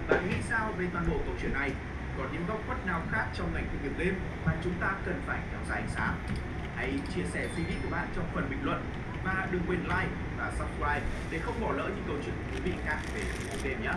Bạn nghĩ sao về toàn bộ câu chuyện này? Có những góc khuất nào khác trong ngành công nghiệp game mà chúng ta cần phải kéo dài ánh sáng? Hãy chia sẻ suy nghĩ của bạn trong phần bình luận và đừng quên like và subscribe để không bỏ lỡ những câu chuyện thú vị khác về game nhé.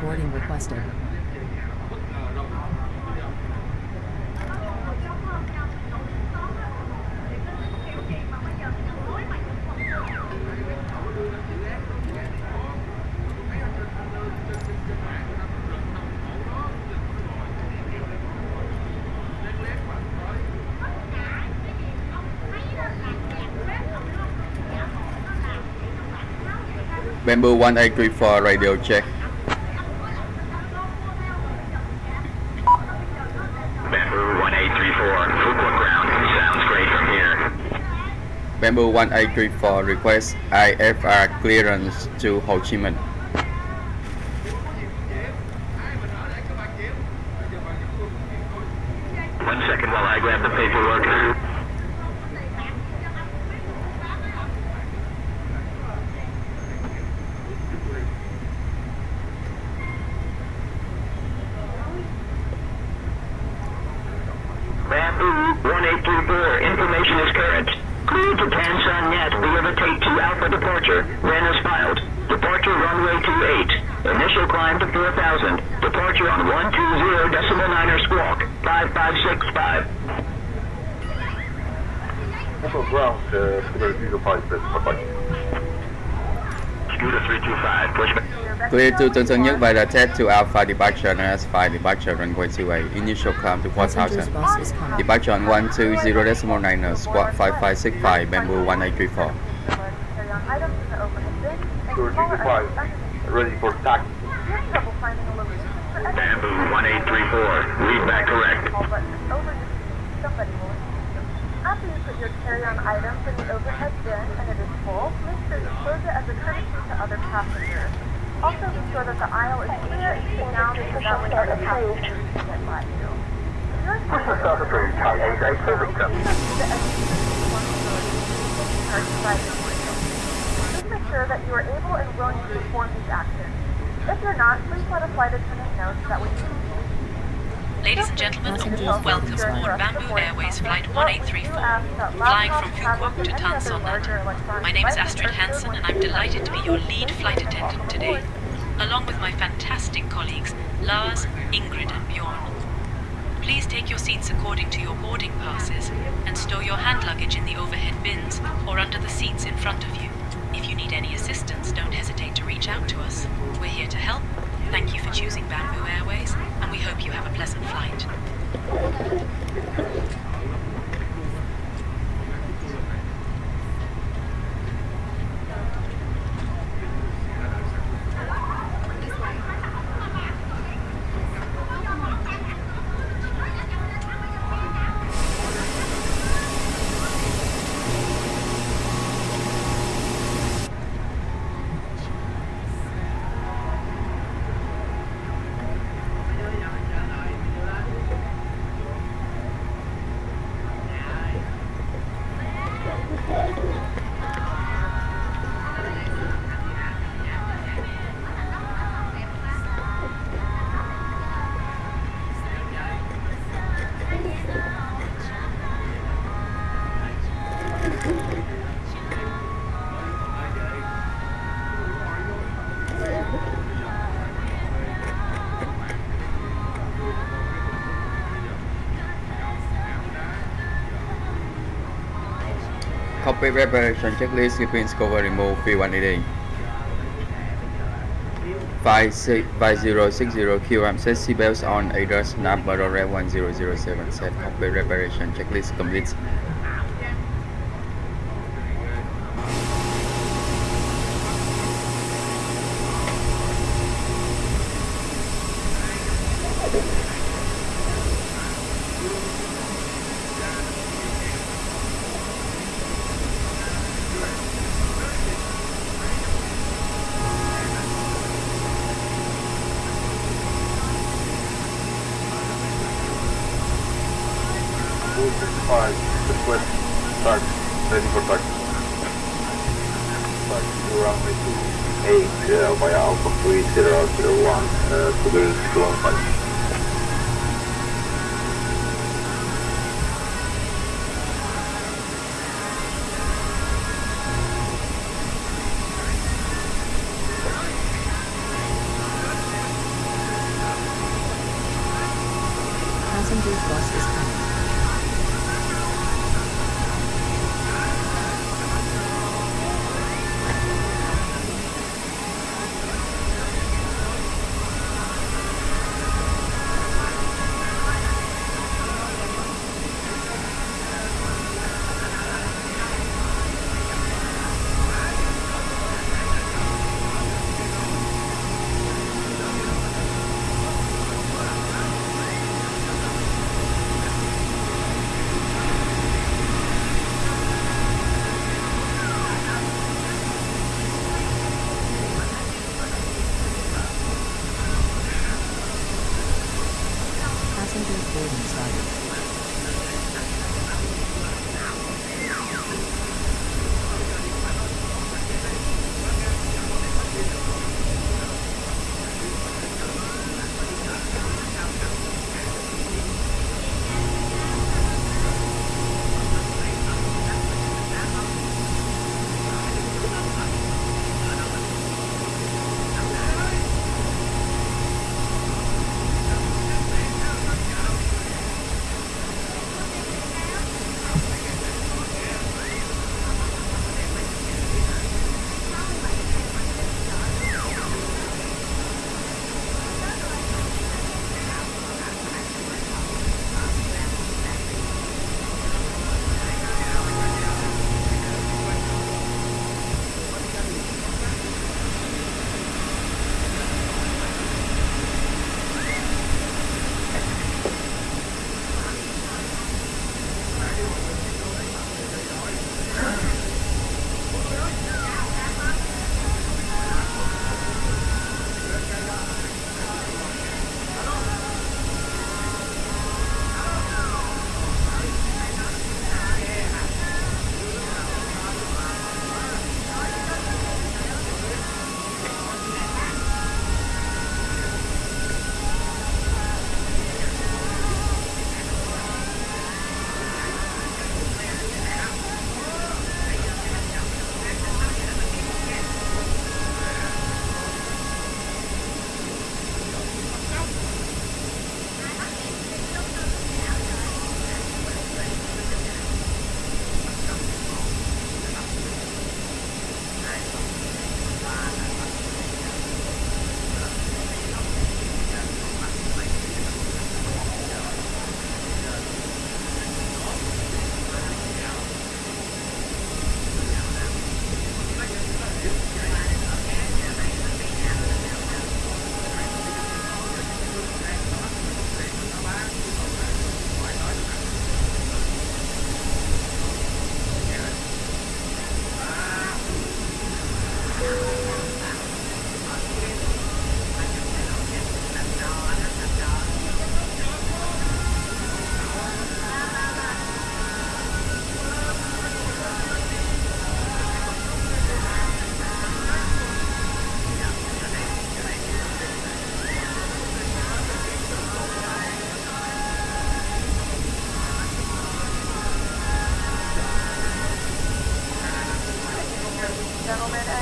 Boarding requested. Bamboo 1834 radio check. Bamboo 1834, Quoc ground. Sounds great from here. Bamboo 1834 request IFR clearance to Ho Chi Minh. One second while I grab the paperwork. Bamboo 1834, information is current. Cleared to Tansan Nhat, VVTS 2 Alpha departure. REN is filed. Departure runway 28. Initial climb to 4,000. Departure on 120.9er Quoc. 5565. Ground, Scooter 325, bye-bye. Scooter 325, push back. Clear to Tân Sơn Nhất by the Nhat to Alpha departure and S5 departure runway 28. Initial climb to 4,000. Bus is coming. Departure on 120.9er Squawk 5565 Bamboo 1834. Scooter 325, ready for taxi. Bamboo 1834, read back correct. After you put your carry-on items in the overhead bin and it is full, make sure you close it as a courtesy to other passengers. Also be sure that the aisle is clear and sit down so that way other passengers can get by you. This is South Australia, Thai 88, perfect. Please make sure that you are able and willing to perform these actions. If you're not, please let a flight attendant know so that we can. Ladies and gentlemen, a warm welcome aboard Bamboo Airways Flight 1834, flying from Quoc to Tan Son Nhat. My name is Astrid Hansen and I'm delighted to be your lead flight attendant today, along with my fantastic colleagues Lars, Ingrid and Bjorn. Please take your seats according to your boarding passes and stow your hand luggage in the overhead bins or under the seats in front of you. If you need any assistance, don't hesitate to reach out to us. We're here to help. Thank you for choosing Bamboo Airways, and we hope you have a pleasant flight. Cockpit preparation checklist, sequence cover remove V180. 5060 QM, set seatbelts on, ADAS nav barrel rep 1007, set cockpit preparation checklist complete. Request start, ready for taxi. Taxi to runway 28 via Alpha 3001 to the 215. Passengers bus is coming. Passengers boarding started.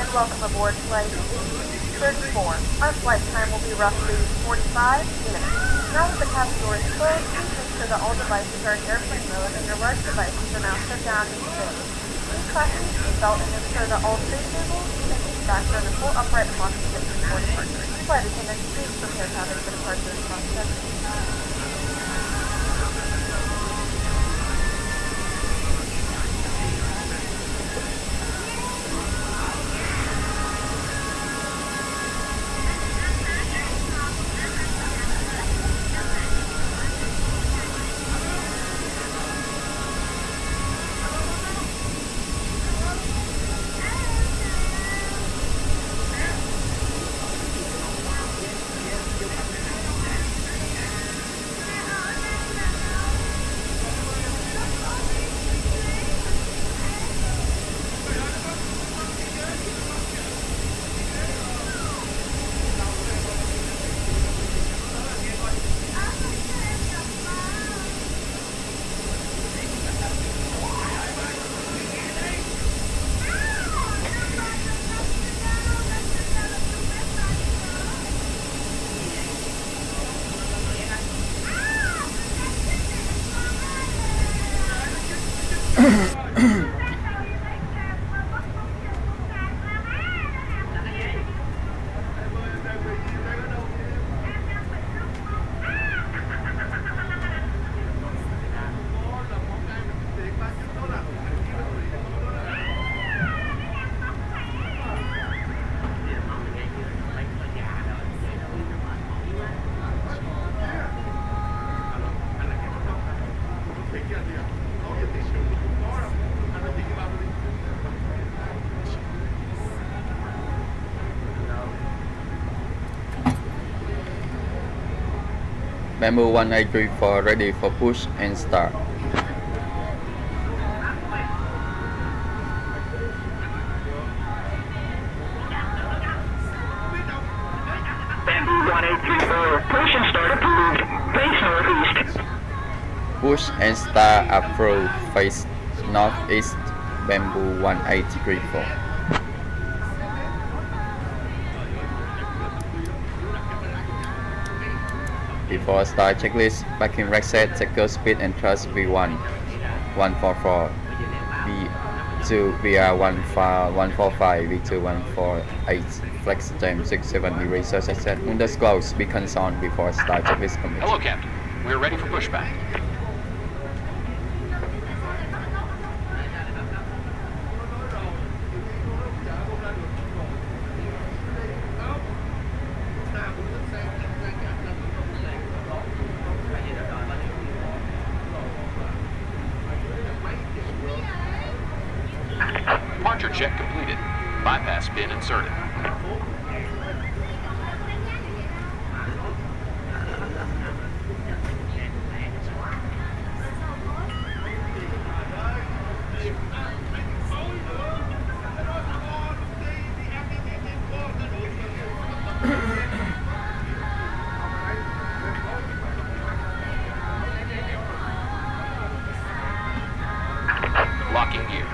and welcome aboard flight 34. Our flight time will be roughly 45 minutes. Now that the cabin door is closed, please make sure that all devices are in airplane mode and your large devices are now shut down and safe. Please fasten your seatbelt and ensure that all tray tables and seat backs are in a full upright posture before departure. Flight attendants, please prepare cabin for departure response check. Bamboo 1834 ready for push and start. Bamboo 1834, push and start approved. Face northeast. Push and start approved. Face northeast. Bamboo 1834. Before start checklist, parking rack set, takeoff speed and thrust V1 144, V2 VR 145, V2 148, flex time 67 degrees, search set, windows closed, beacons on before start checklist complete. Hello, Captain. We're ready for pushback. Departure check completed. Bypass pin inserted. Locking gear.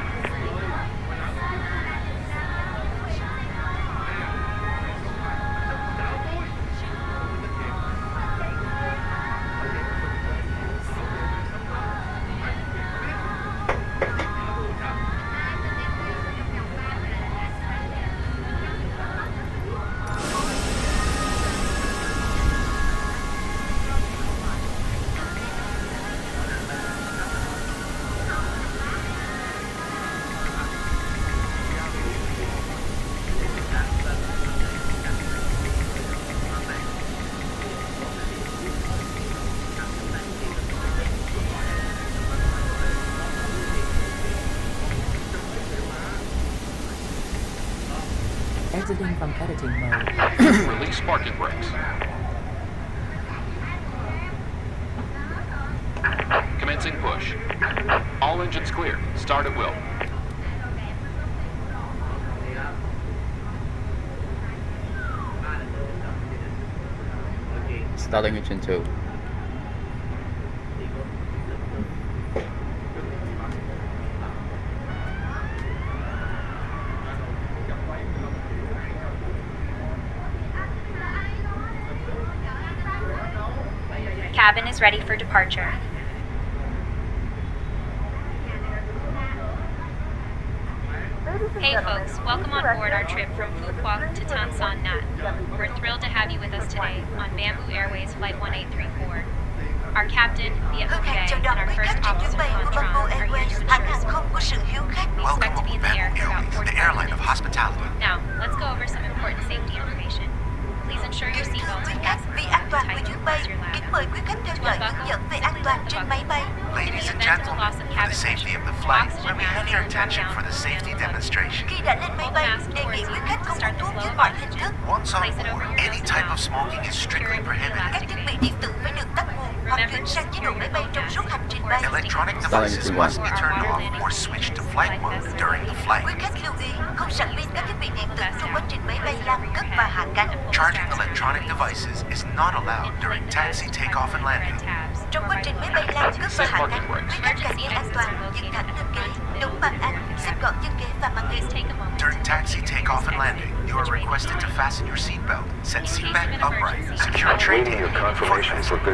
Exiting from editing mode. Release parking brakes. Commencing push. All engines clear. Start at will. Starting engine 2. cabin is ready for departure. Hey folks, welcome on board our trip from Quoc to Tan Son Nhat. We're thrilled to have you with us today on Bamboo Airways Flight 1834. Our captain, VVPQ, and our first officer, Quoc, are here to ensure we expect to be in the air for about 45 the airline of minutes. hospitality. Now, let's go over some important safety information. Please ensure your seatbelts are fastened Vì an toàn của tightly chuyến bay, across your lap. kính mời quý khách theo dõi hướng dẫn về an toàn trên máy bay. Ladies and gentlemen, for the safety of the flight, let me have your attention for the safety demonstration. Khi đã lên máy bay, đề nghị quý khách không hút thuốc dưới mọi hình thức. Once on board, any type of smoking is strictly prohibited. Các thiết bị điện tử phải được tắt nguồn hoặc chuyển sang chế độ máy bay trong suốt hành trình bay. Electronic devices must be turned off or switched to flight mode during the flight. Quý khách lưu ý không sạc pin các thiết bị điện tử trong quá trình máy bay lan cất và hạ cánh. Charging electronic devices is not allowed during taxi, takeoff, and landing. Trong quá trình máy bay lan cất và hạ cánh, quý khách cài dây an toàn, dựng thẳng lưng ghế, đúng bằng anh, xếp gọn chân ghế và mặt ghế. During taxi, takeoff, and landing, you are requested to fasten your seatbelt, set seatback upright, secure tray table,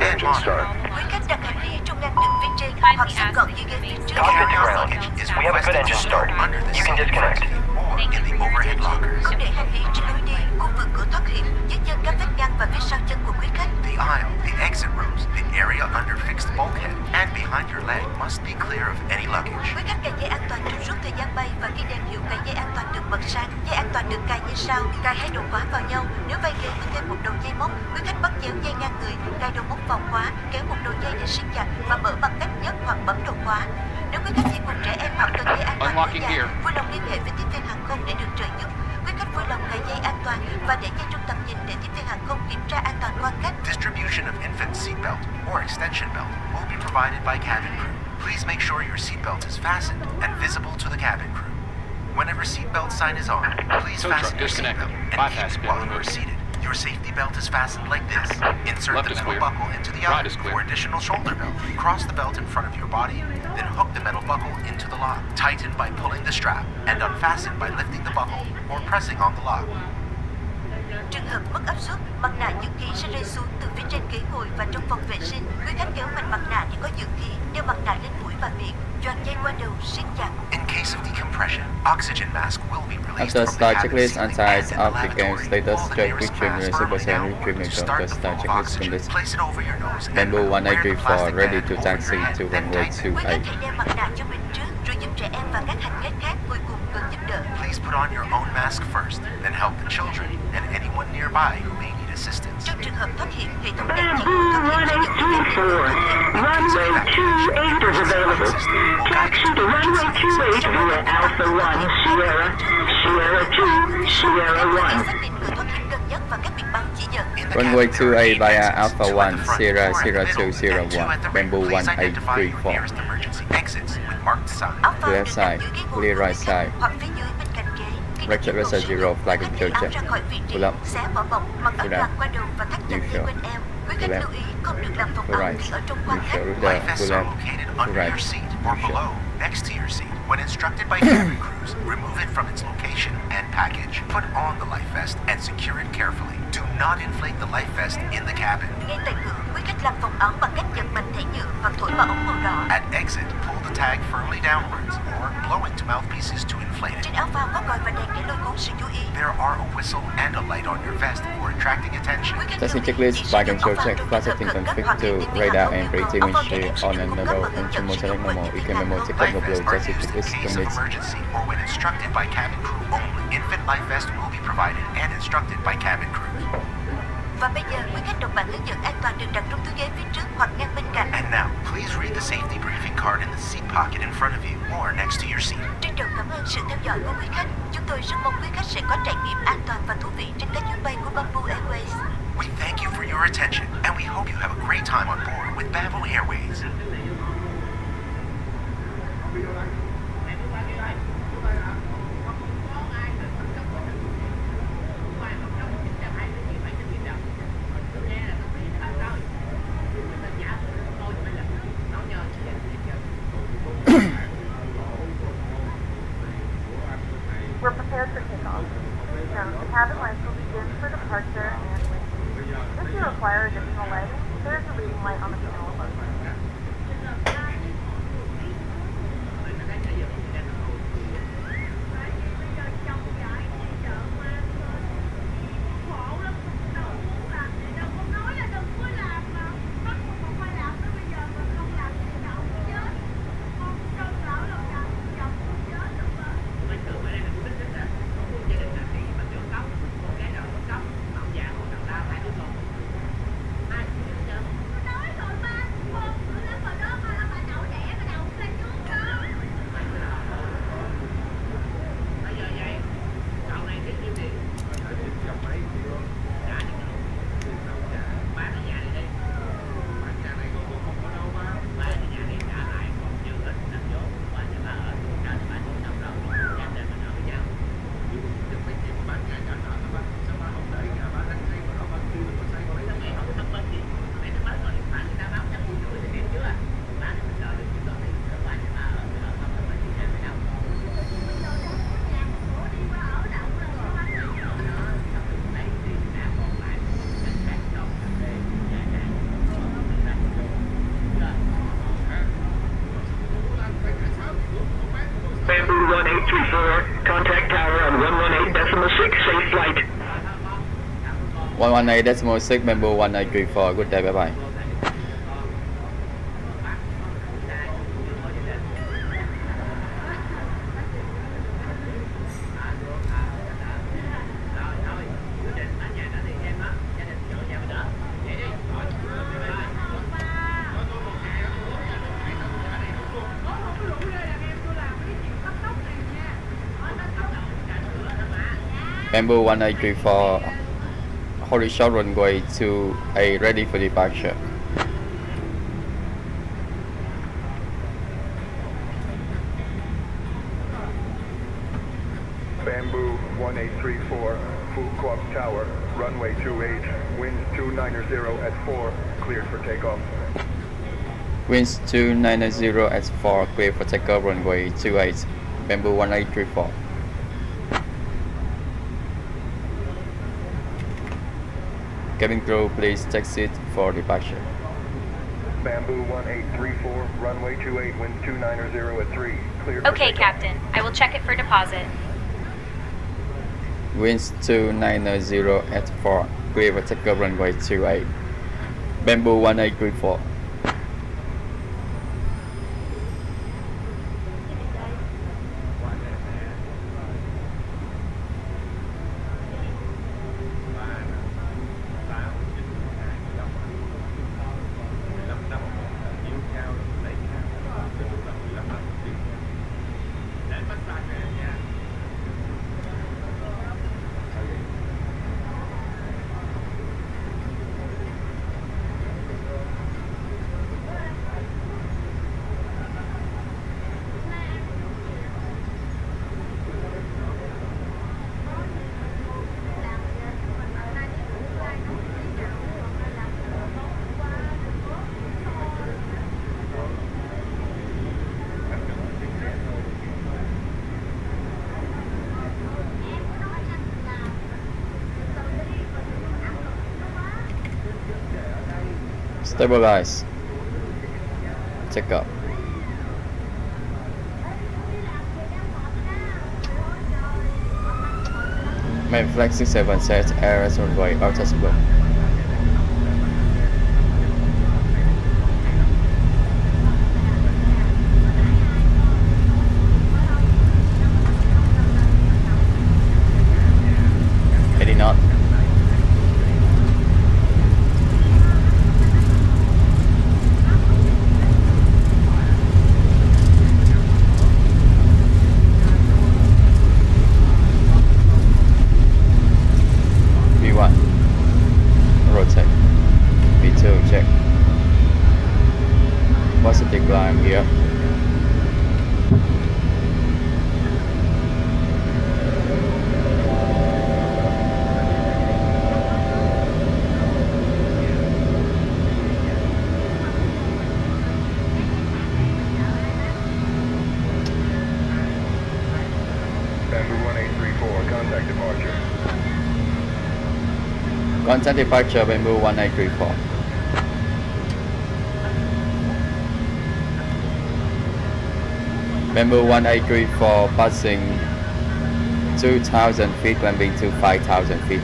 and monitor. Quý khách đặt hành lý trong ngăn đựng phía trên hoặc xếp gọn dưới ghế phía trước. Carry your luggage is requested to store under the seat in front of you or in the overhead lockers. Không để hành lý trên lối đi, khu vực cửa thoát hiểm, dưới chân các vách ngăn và phía sau chân của quý khách. The aisle, the exit rows, the area under fixed bulkhead, and behind your leg must be clear of any luggage. Quý khách cài dây an toàn trong suốt thời gian bay và khi đèn hiệu cài dây an toàn được bật sáng. Dây an toàn được cài như sau: cài hai đầu khóa vào nhau. Nếu vai ghế có thêm một đầu dây móc, quý khách bắt chéo dây ngang người, cài đầu móc vào khóa, kéo một đầu dây để siết chặt và mở bằng cách nhấc hoặc bấm đầu khóa. Nếu quý khách đi cùng trẻ em hoặc cần dây an toàn Unlocking dài, here. vui lòng liên hệ với tiếp viên hàng không để được trợ giúp. Quý khách vui lòng cài dây an toàn và để dây trong tầm nhìn để tiếp viên hàng không kiểm tra an toàn quan khách. Distribution of infant seatbelt or extension belt will be provided by cabin crew. Please make sure your seatbelt is fastened and visible to the cabin crew. Whenever seatbelt sign is on, please Tow truck fasten your disconnected. seatbelt and Bypass keep it bin while you are removed. seated. Your safety belt is fastened like this. Insert Left the is metal clear. buckle into the Right other is clear. for additional shoulder belt. Cross the belt in front of your body, then hook the metal buckle into the lock. Tighten by pulling the strap and unfasten by lifting the buckle or pressing on the lock. Trường hợp mất áp suất, mặt nạ dưỡng khí sẽ rơi xuống từ phía trên ghế ngồi và trong phòng vệ sinh. Quý khách kéo mạnh mặt nạ để có dưỡng khí, đeo mặt nạ lên mũi và miệng, choàng dây qua đầu, siết chặt. In case of decompression, oxygen mask will be released After from star the cabin checklist ceiling anti-ice and in the of the game lavatory. status, Pull the check nearest which mask retrieval firmly down retrieving to from start the the star flow of checklist oxygen. condition. Place it over your nose and Bamboo wear the 1834 plastic ready band to over taxi your head to and runway tighten. Quý khách 28. hãy đeo mặt nạ cho mình trước, rồi giúp trẻ em và các hành khách khác ngồi cùng cần giúp đỡ. Please put on your own mask first, then help the children and anyone nearby who may need assistance. Trong trường hợp thoát hiểm, hệ thống đèn chỉ huy thoát hiểm sẽ giúp quý khách đến nơi thoát hiểm. Runway 28 is available. Taxi to runway 28 via Alpha 1, Sierra, Sierra 2, Sierra 1. Xác định người thoát hiểm gần nhất và các biển báo chỉ dẫn. In the Runway cabin, there are 28 via 8 exits, Alpha 2 1, at the front, Sierra 4 at the middle, 0201, and 2 at the rear. Bamboo Please identify your 1834. nearest emergency exits with marked signs. Áo phao Left được side, đặt dưới ghế ngồi clear của right quý khách side. hoặc phía dưới bên cạnh ghế. Khi Right đặt rest chiếc zero, cầu flag khách of tháo áo Georgia. ra khỏi vị trí, Pull up. xé vỏ bọc, mặc áo Pull down. choàng qua đầu và thắt chặt New dây show. quanh eo. Quý khách Pull left. lưu ý không được làm vòng Pull áo right. khi ở trong New khoang khách. show, Life left, vests pull are left, located pull under right. your seat or New show. below, next to your seat. When instructed by cabin crews, remove it from its location and package. Put on the life vest and secure it carefully. Do not inflate the life vest in the cabin. Ngay tại cửa, quý khách làm vòng áo bằng cách giật mạnh thẻ nhựa hoặc thổi vào ống màu đỏ. At exit, pull the tag firmly downwards or blow into mouthpieces to inflate it. Trên áo phao có còi và đèn để lôi cuốn sự chú ý. There are a whistle and a light on your vest for attracting attention. Quý khách Taxi lưu ý checklist, chỉ sử flight dụng control áo phao check, trong flight trường hợp setting khẩn cấp config hoặc to khi tiếp viên radar hàng and không pretty yêu cầu. Áo phao windshield để on sử and dụng above và hướng dẫn control sử dụng mode của normal. tiếp You viên can hàng memo không. take Life over vests below are taxi used in checklist case of commits. emergency or when instructed by cabin crew only. Infant life vest will be provided and instructed by cabin crew. Và bây giờ, quý khách đọc bản hướng dẫn an toàn được đặt trong túi ghế phía trước hoặc ngang bên cạnh. And now, please read the safety briefing card in the seat pocket in front of you or next to your seat. Trân trọng cảm ơn sự theo dõi của quý khách. Chúng tôi rất mong quý khách sẽ có trải nghiệm an toàn và thú vị trên các chuyến bay của Bamboo Airways. We thank you for your attention and we hope you have a great time on board with Bamboo Airways. We're prepared for takeoff. Now, the cabin lights will begin for departure and landing. If you require additional lighting, there is a reading light on the 118.6 Bamboo 1834. Good day, bye bye. Bamboo 1834, holy short runway 28 ready for departure. Bamboo 1834, Quoc Tower, runway 28, winds 290 at 4, cleared for takeoff. Winds 290 at 4, clear for takeoff runway 28, Bamboo 1834. Cabin crew, please take seat for departure. Bamboo 1834, runway 28, winds 290 at 3, cleared for Okay, takeoff. Captain. I will check it for deposit. Winds 290 at 4, clear for takeoff runway 28, Bamboo 1834. Stabilize. Check up. Main flag 67 set air runway accessible. Heading north. V1 rotate. V2 check. Positive climb here. Bamboo 1834, contact departure. Contact departure Bamboo 1834. Bamboo 1834 passing 2,000 feet, climbing to 5,000 feet.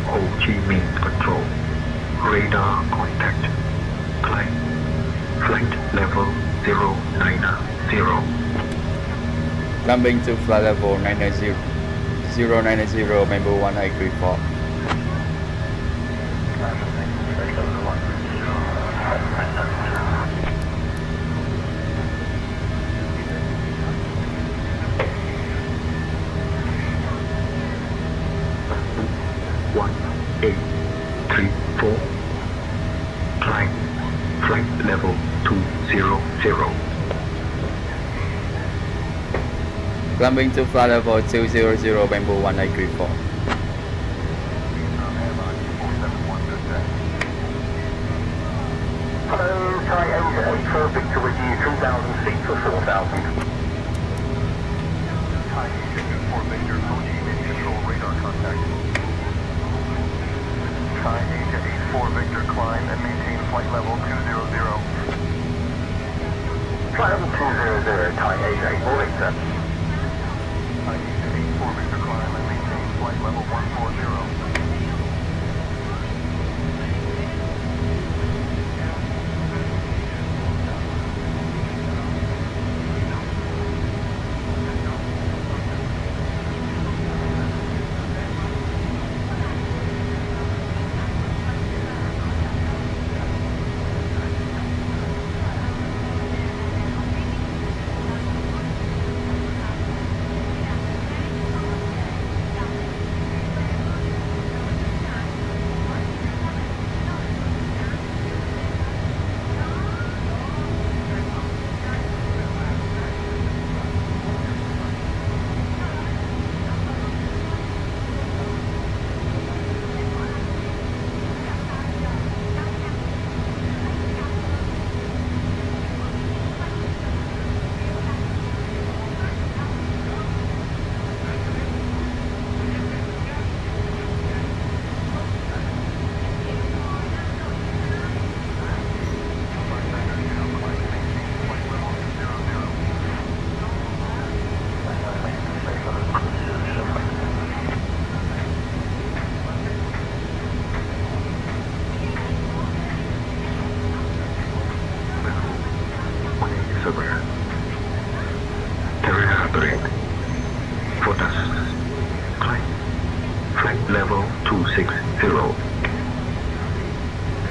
Ho Chi Minh Control. Radar contact. Climb. Flight level 090. Climbing to flight level 990, 090 Bamboo 1834. Climb. Flight level 200. Climbing to flight level 200 Bamboo 1834. Hello, Thai 88 for Victor with you, 3,000 feet for 4,000. Thai 84 Victor, Ho Chi Minh Control, radar contact. Thai 84 Victor, climb and maintain flight 4-meter climb and maintain flight level 140.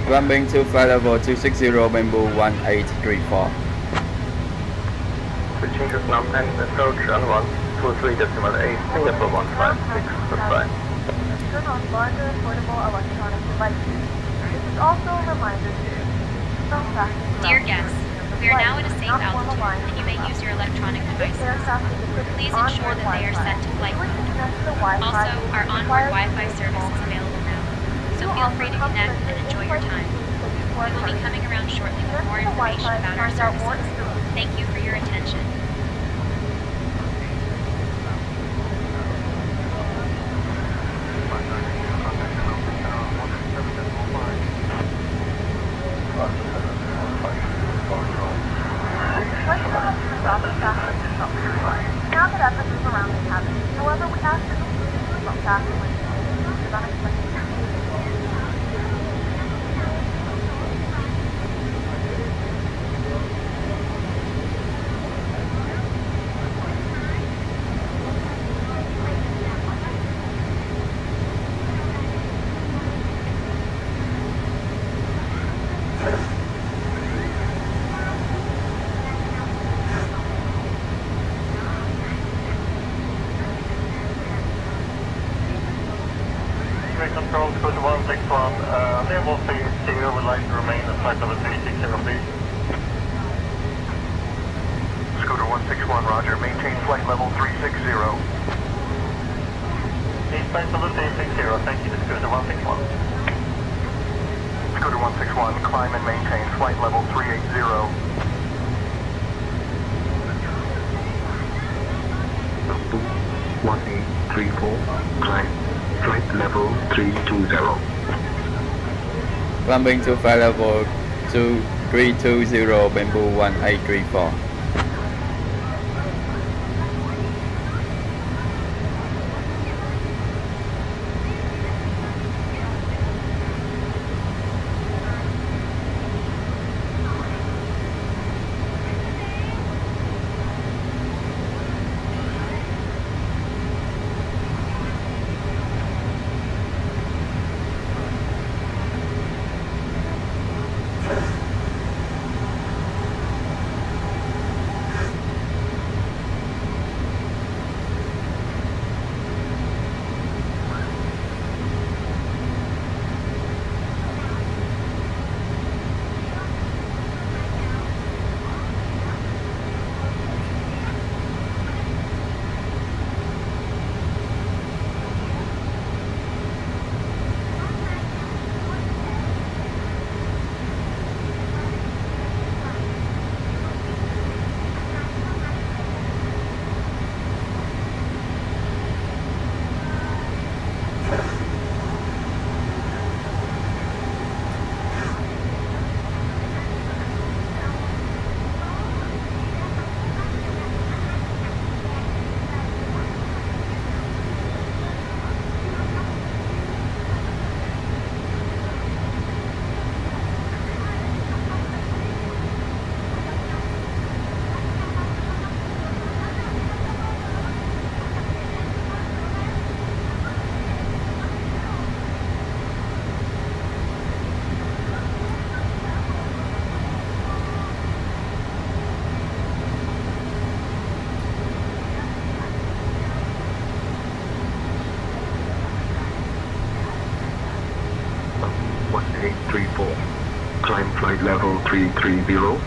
Climbing to flight level 260, Bamboo 1834. Switching to Phnom Penh, approach on 123.8, Singapore 156, goodbye. Turn on larger portable electronic devices. This is also a reminder to Dear guests, we are now at a safe altitude and you may use your electronic devices. Please ensure that they are set to flight mode. Also, our onboard Wi-Fi service is available now, so feel free to connect and enjoy your time. We will be coming around shortly with more information about our services. Thank you for your attention. Now that I've move around the cabin, however, we ask that you please seatbelt fasten when you is unexpected. Control, Scooter 161, level 30 would like to remain at flight level 360, please. Scooter 161, roger, maintain flight level 360. Flight level 360, thank you to Scooter 161. Scooter 161, climb and maintain flight level 380. Bamboo 1834, climb. Flight level 320. Climbing to flight level 2320, Bamboo 1834. 330.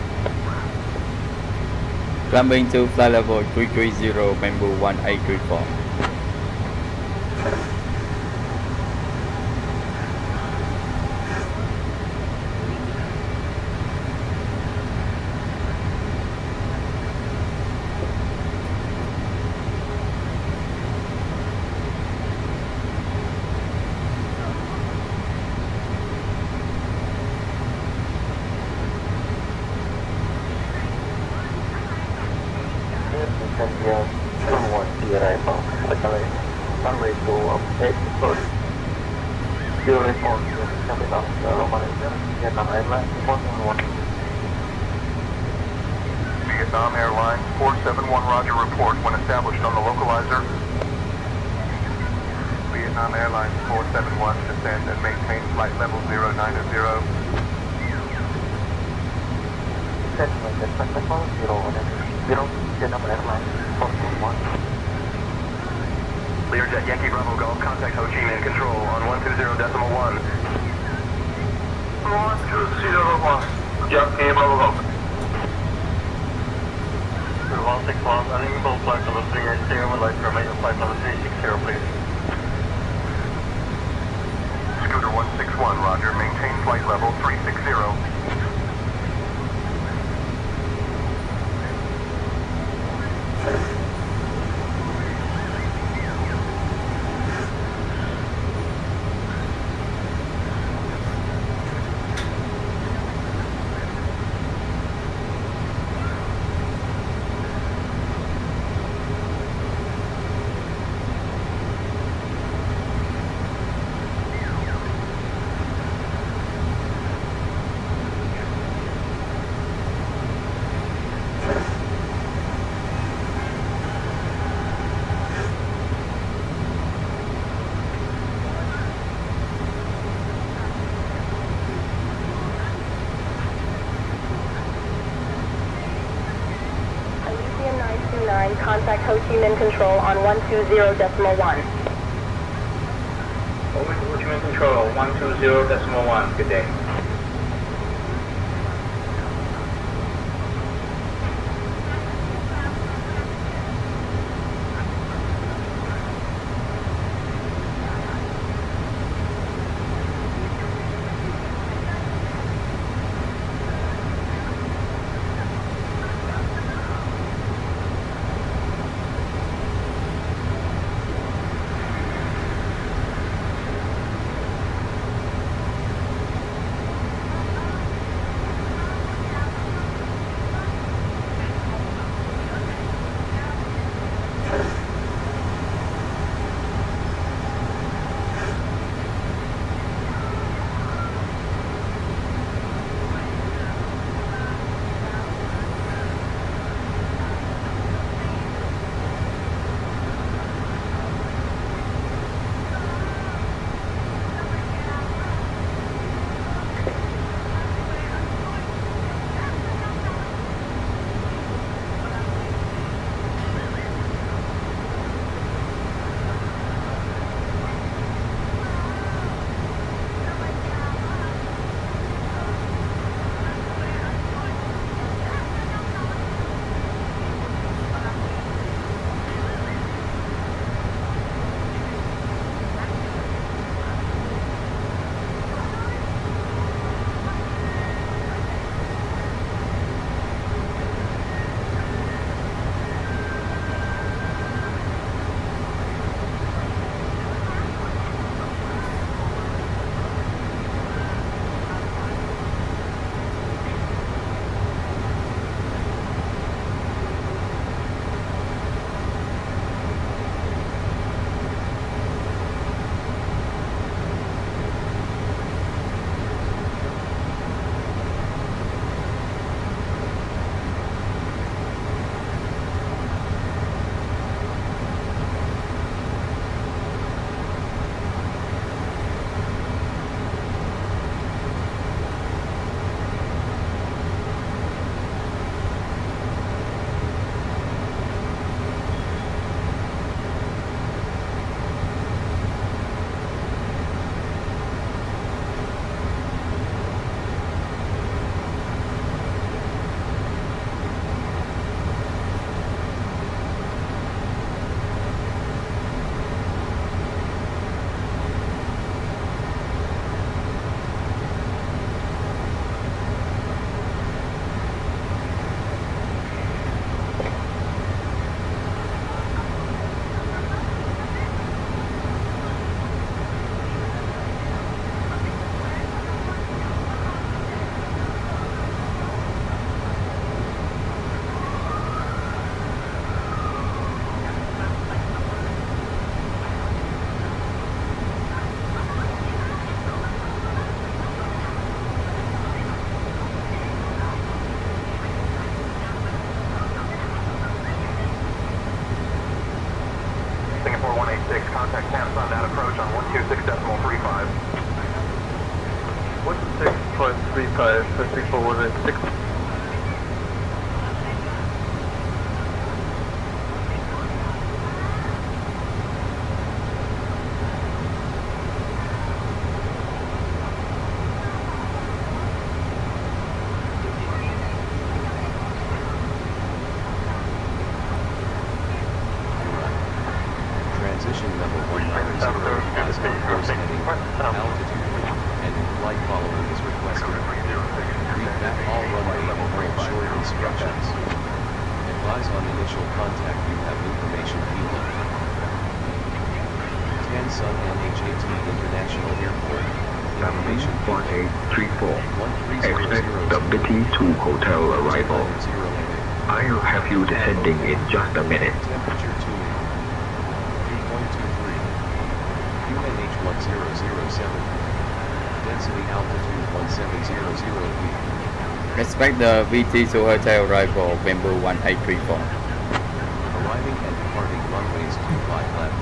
Climbing to flight level 330, Bamboo 1834. Vietnam Airlines 471, roger, report when established on the localizer. Vietnam Airlines 471, descend and maintain flight level 090. Learjet Yankee Bravo Golf, contact Ho Chi Minh Control on 120.1. 120.1, Yankee Bravo Golf. 161, unable flight level 380, would like to remain on flight level 360, please. Scooter 161, roger, maintain flight level 360. Contact Ho Chi Minh Control on 120.1. Ho Chi Minh Control 120.1, good day. Singapore 186, contact Samsung Nhat approach on 126.35. 126.35, Singapore 186. Transition level 190 has on course heading altitude and flight following is requested. Read back all runway and hold short instructions. Advise on initial contact you have information field. Tansun Nhat International Airport. Information field. 1834. Expect WT2 hotel arrival. I'll have you descending in just a minute. Temperature 2. 3.23. QNH 1007. Density altitude 1700 feet. Expect the VT2 hotel arrival, Bamboo 1834. Arriving and departing runways 25 left.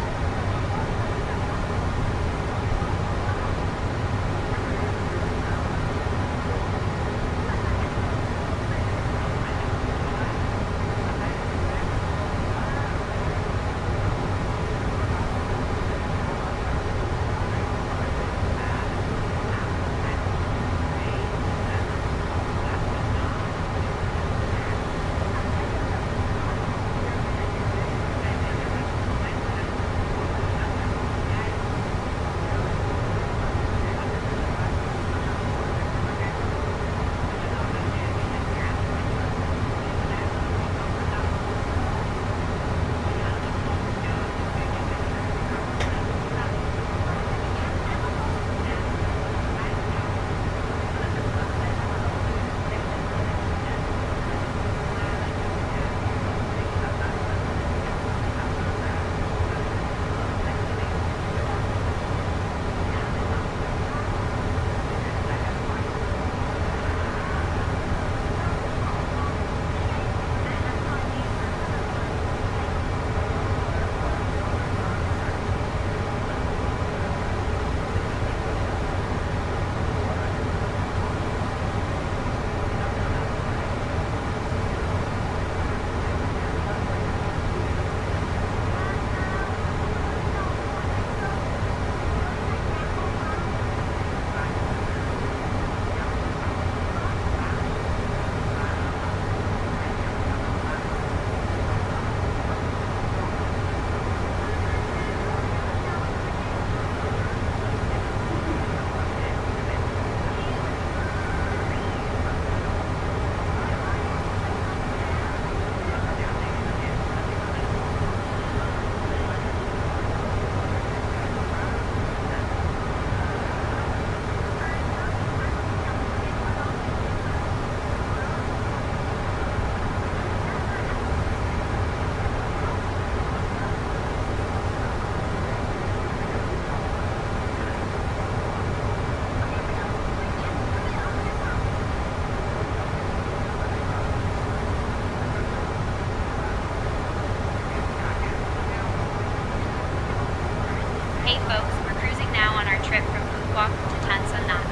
Hey folks, we're cruising now on our trip from Quoc to Tansun Nhat.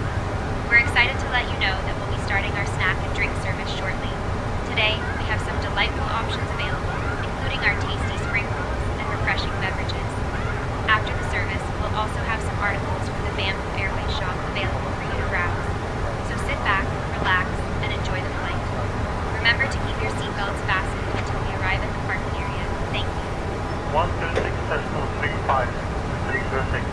We're excited to let you know that we'll be starting our snack and drink service shortly. Today, we have some delightful options available, including our tasty spring rolls and refreshing beverages. After the service, we'll also have some articles from the Bamboo Airways shop available for you to browse. So sit back, relax, and enjoy the flight. Remember to keep your seatbelts fastened until we arrive at the parking area. Thank you. 126.35. 306.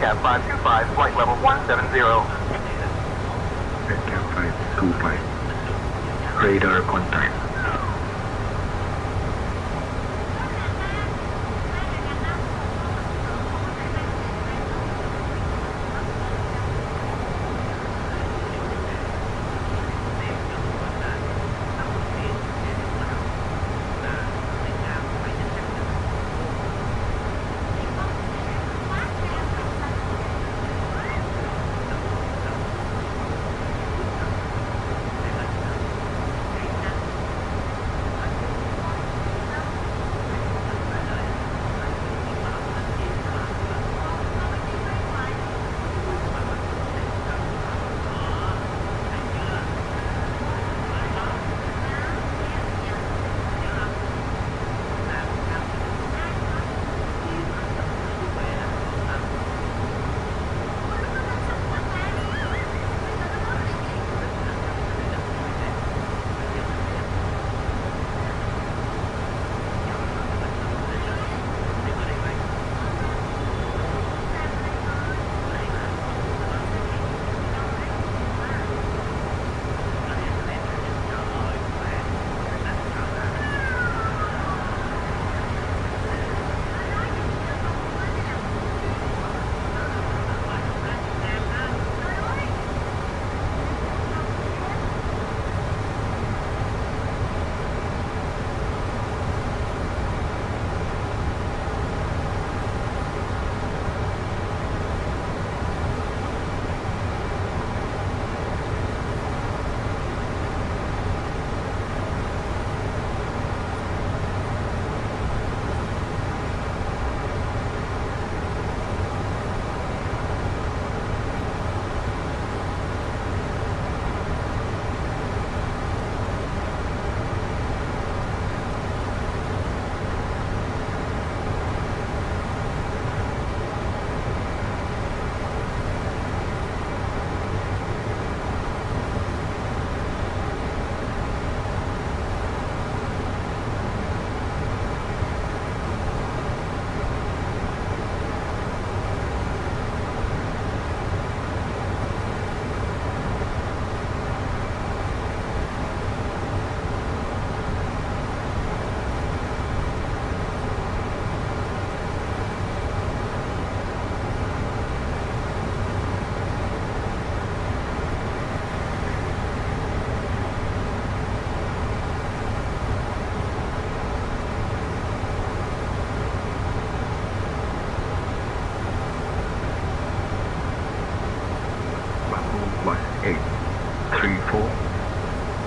Cap 525, flight level 170. Cap 525. Radar contact.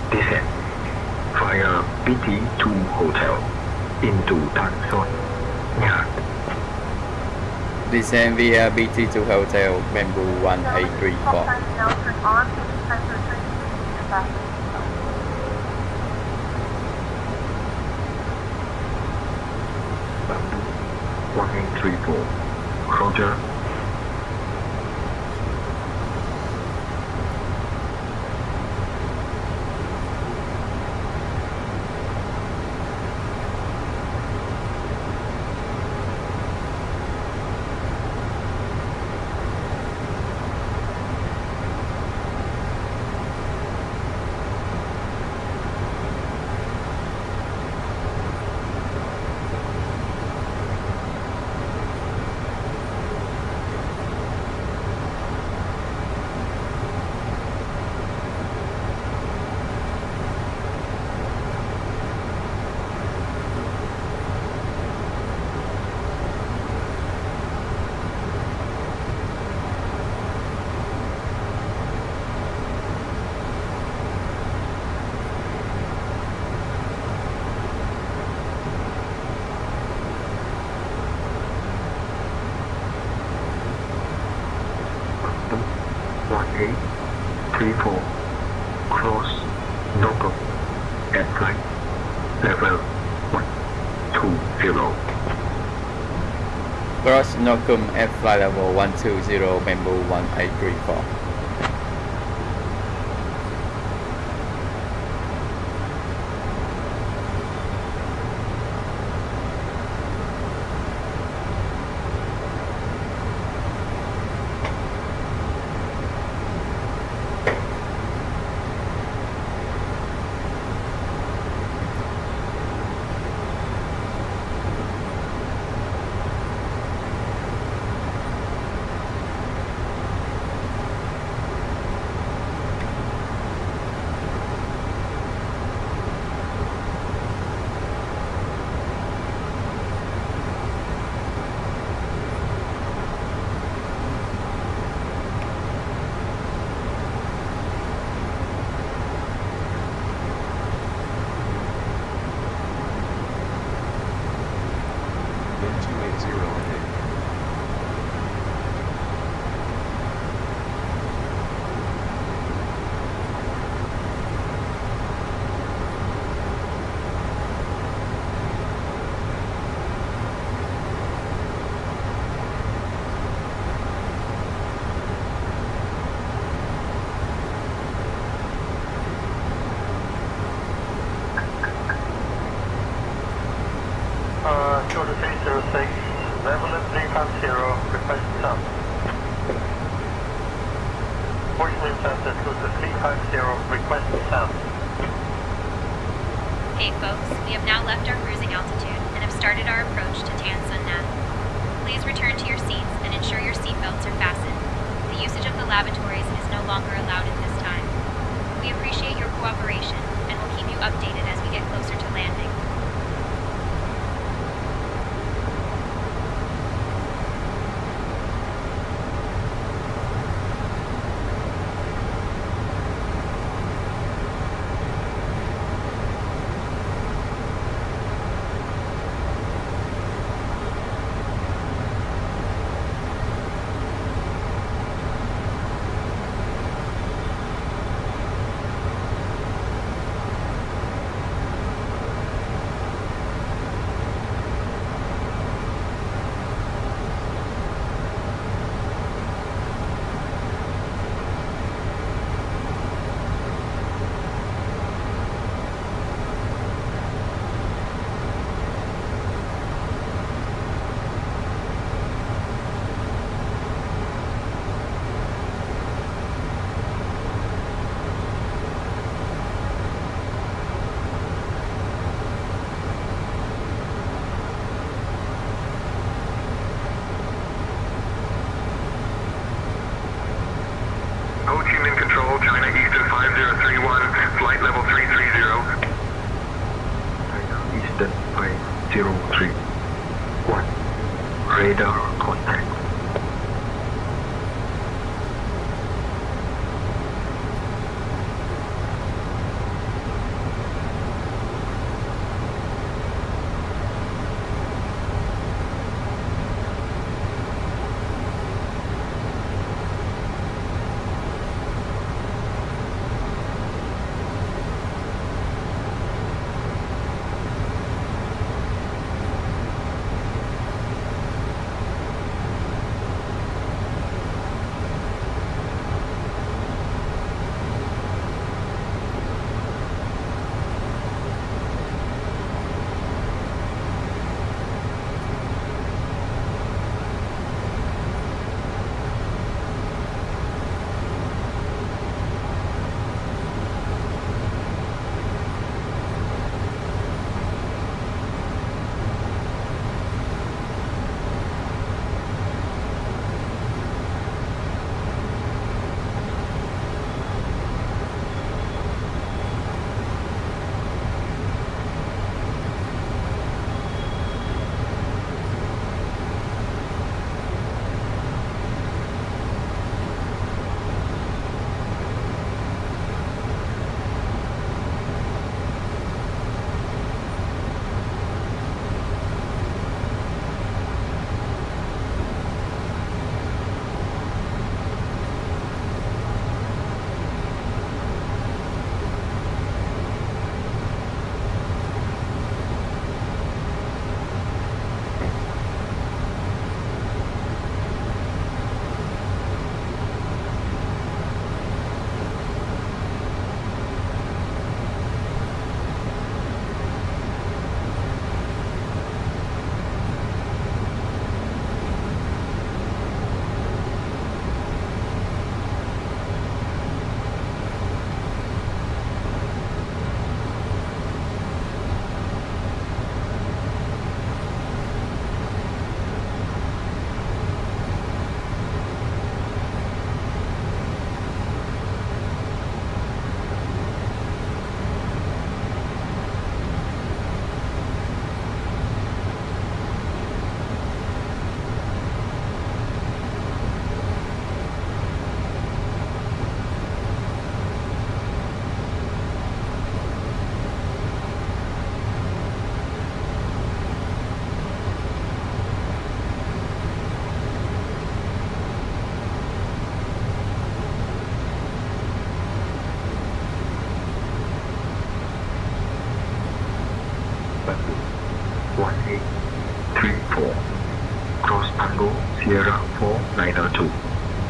Descent via BT2 Hotel into Tan Son, Nhat. Descend via BT2 Hotel, Bamboo 1834. Bamboo 1834. Roger. Cross Nogo at flight level 120. Cross Nocum at flight level 120, Bamboo 1834. Shorter 306, level at 350, request sub. Portion incentive goes to 350, request sub. Hey folks, we have now left our cruising altitude and have started our approach to Nhat. Please return to your seats and ensure your seatbelts are fastened. The usage of the lavatories is no longer allowed at this time. We appreciate your cooperation and will keep you updated as we get closer to landing. Ho Chi Minh Control, China Eastern 5031, flight level 330. China Eastern 5031. Radar contact. Sierra 4902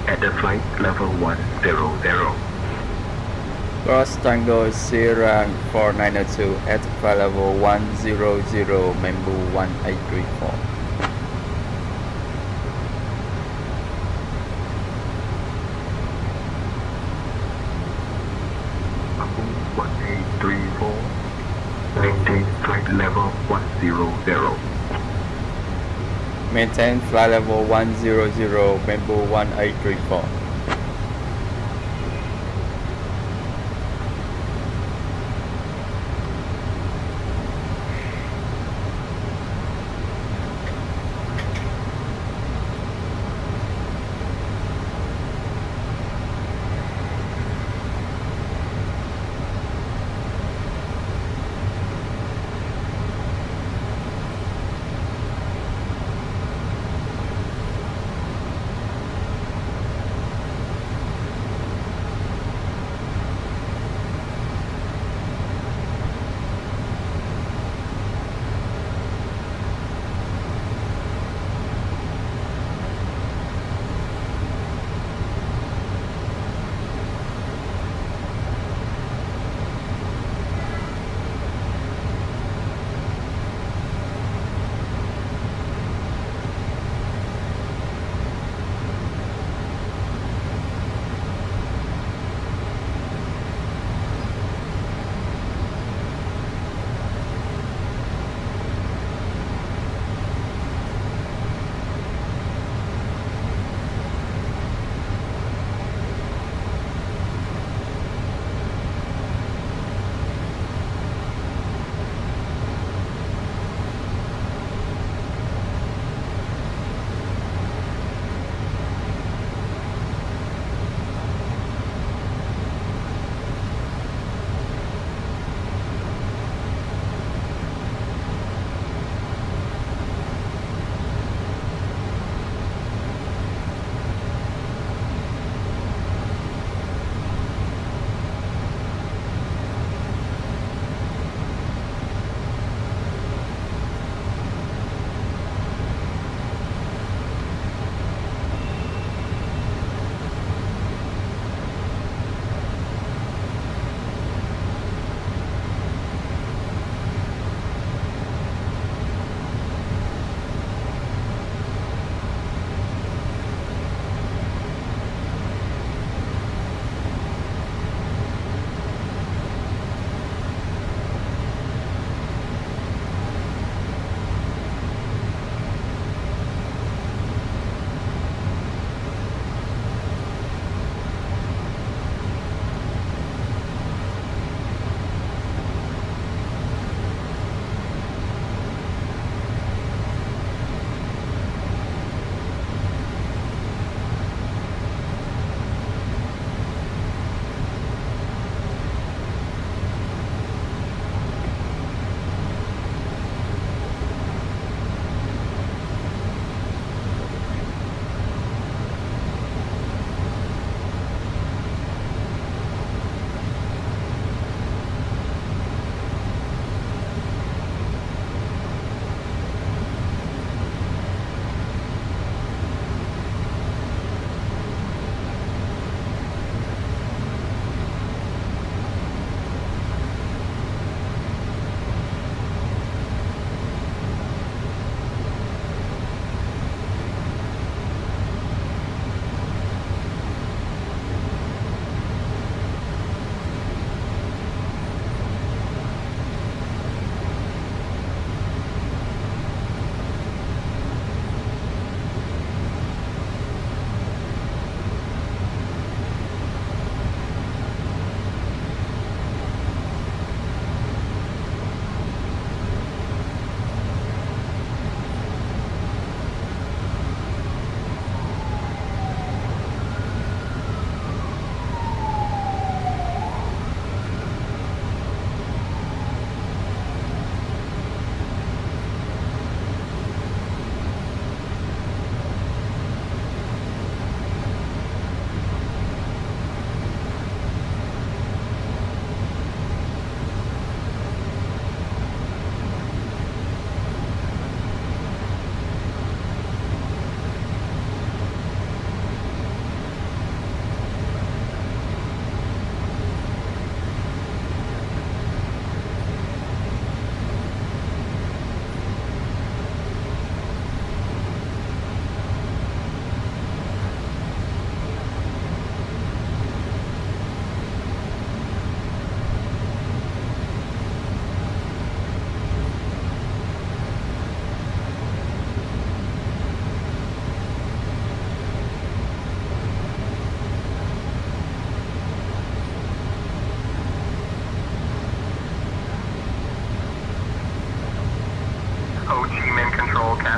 at the flight level 100. Cross Tango Sierra 4902 at flight level 100, Bamboo 1834. Bamboo 1834, maintain flight level 100. Maintain flight level 100, Bamboo 1834.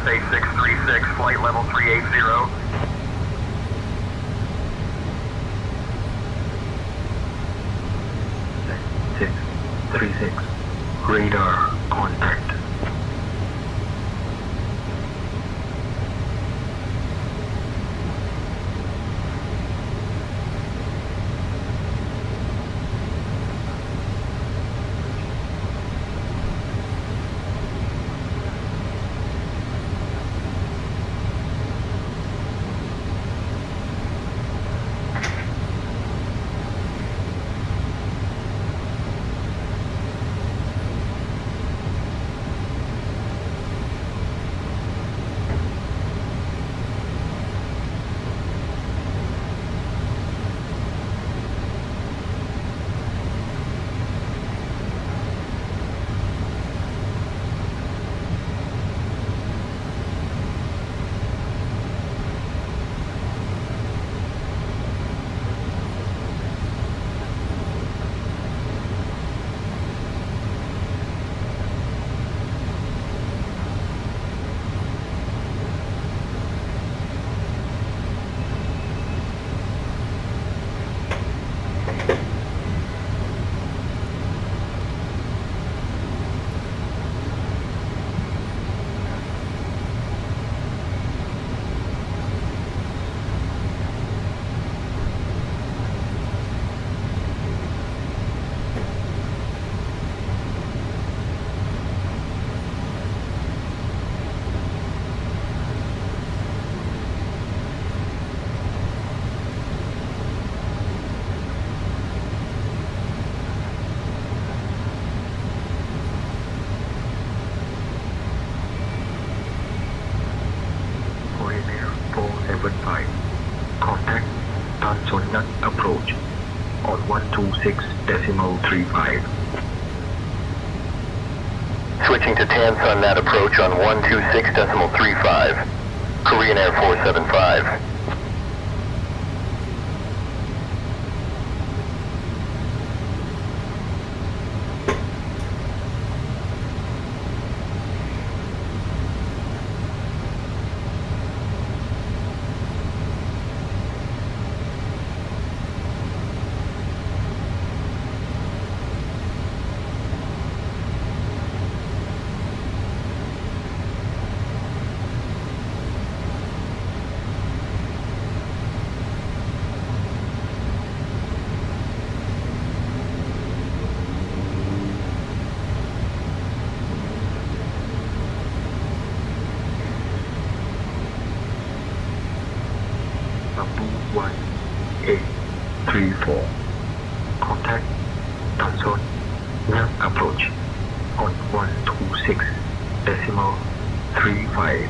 USA 636, flight level 380. 636. Radar contact. Ryanair 475. Contact Nhat approach on 126.35. Switching to Nhat approach on 126.35. Korean Air 475. Bamboo 1834. Contact Nhat approach on 126.35.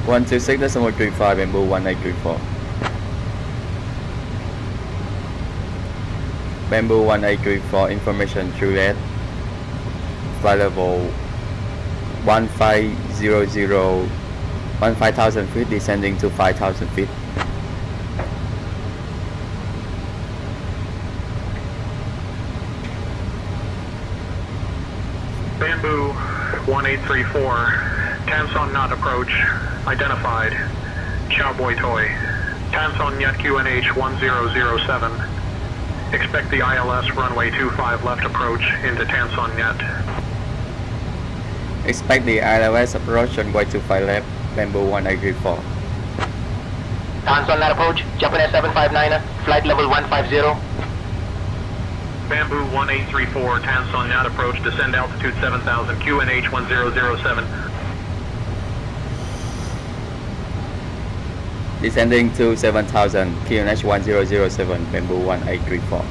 126.35 Bamboo 1834. Bamboo 1834 information Juliet. Flight level 15,000 feet descending to 5,000 feet. Bamboo 1834, Nhat approach, identified, Cowboy Toy, Nhat QNH 1007. Expect the ILS runway 25 left approach into Nhat. Expect the ILS approach on Y25 left, Bamboo 1834. Nhat approach, Japan 759, flight level 150. Bamboo 1834, Nhat approach, descend altitude 7000, QNH 1007. Descending to 7,000, QNH 1007, Bamboo 1834.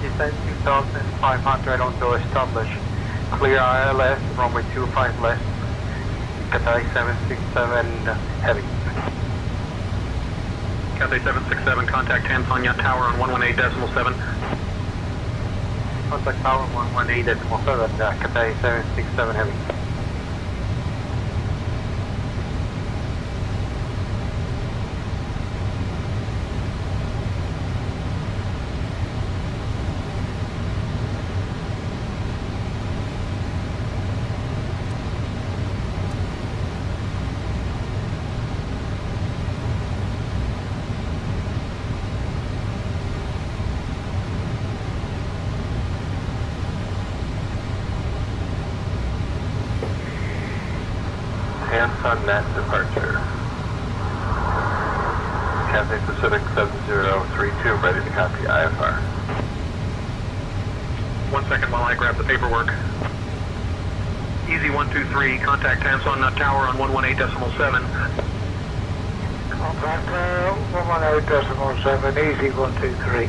Descend 2500 onto established. Clear ILS, runway 25 left. Cathay 767 heavy. Cathay 767, contact Tanson Nhat Tower on 118.7. Contact tower 118.7, Cathay 767 heavy. Tanson Nhat departure. Cathay Pacific 7032, ready to copy IFR. 1 second while I grab the paperwork. Easy 123, contact Tanson Nhat Tower on 118.7. Contact 118.7, easy 123.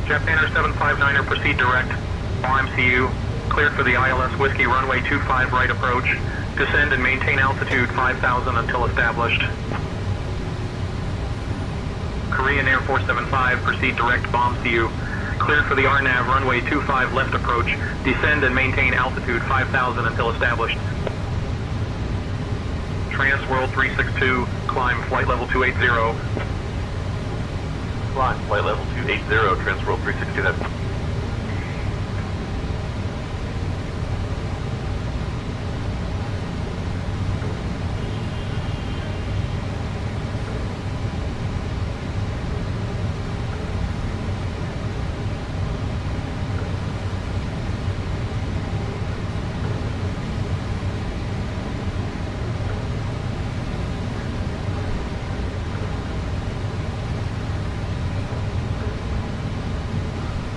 Jetliner 759er, proceed direct. RMCU, cleared for the ILS Whiskey runway 25 right approach. Descend and maintain altitude 5,000 until established. Korean Air 475, proceed direct. BombCU, cleared for the RNAV runway 25 left approach. Descend and maintain altitude 5,000 until established. Transworld 362, climb flight level 280. Climb flight level 280, Transworld 362, that's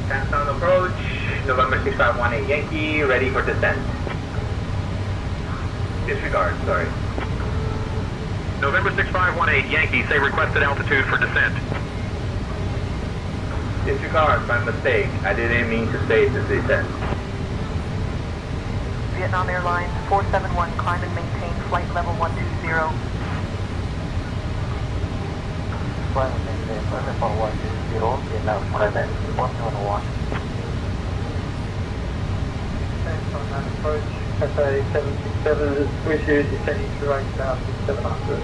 Tanson approach, November 6518 Yankee, ready for descent. Disregard, sorry. November 6518 Yankee, say requested altitude for descent. Disregard, my mistake. I didn't mean to say the descent. Vietnam Airlines 471, climb and maintain flight level 120. climb and maintain flight level 120, Vietnam Thailand 111. Tanson Nhat approach, Cathay 767, wishes descending to range now 700.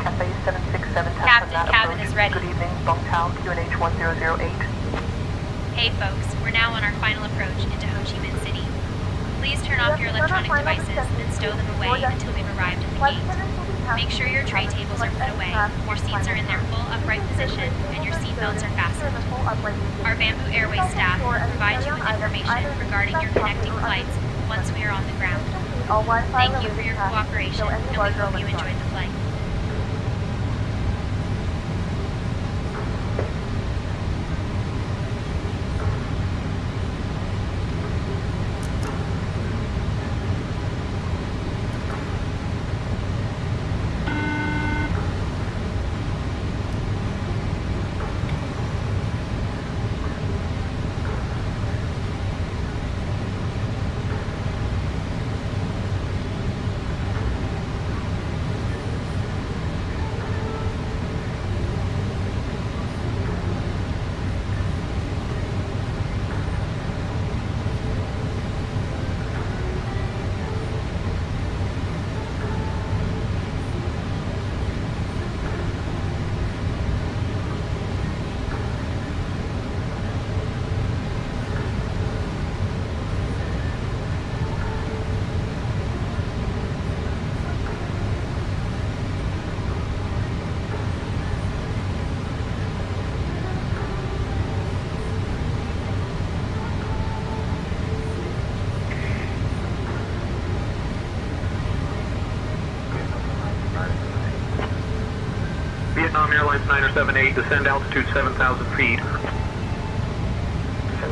Cathay 767, Captain, Tanson Nhat cabin approach. is ready. Good evening, Bungtao QNH 1008. Hey folks, we're now on our final approach into Ho Chi Minh City. Please turn off your electronic devices and stow them away until we've arrived at the gate. Make sure your tray tables are put away, your seats are in their full upright position, and your seatbelts are fastened. Our Bamboo Airways staff will provide you with information regarding your connecting flights once we are on the ground. Thank you for your cooperation, and we hope you enjoyed the flight. Vietnam Airlines 978, descend altitude 7,000 feet.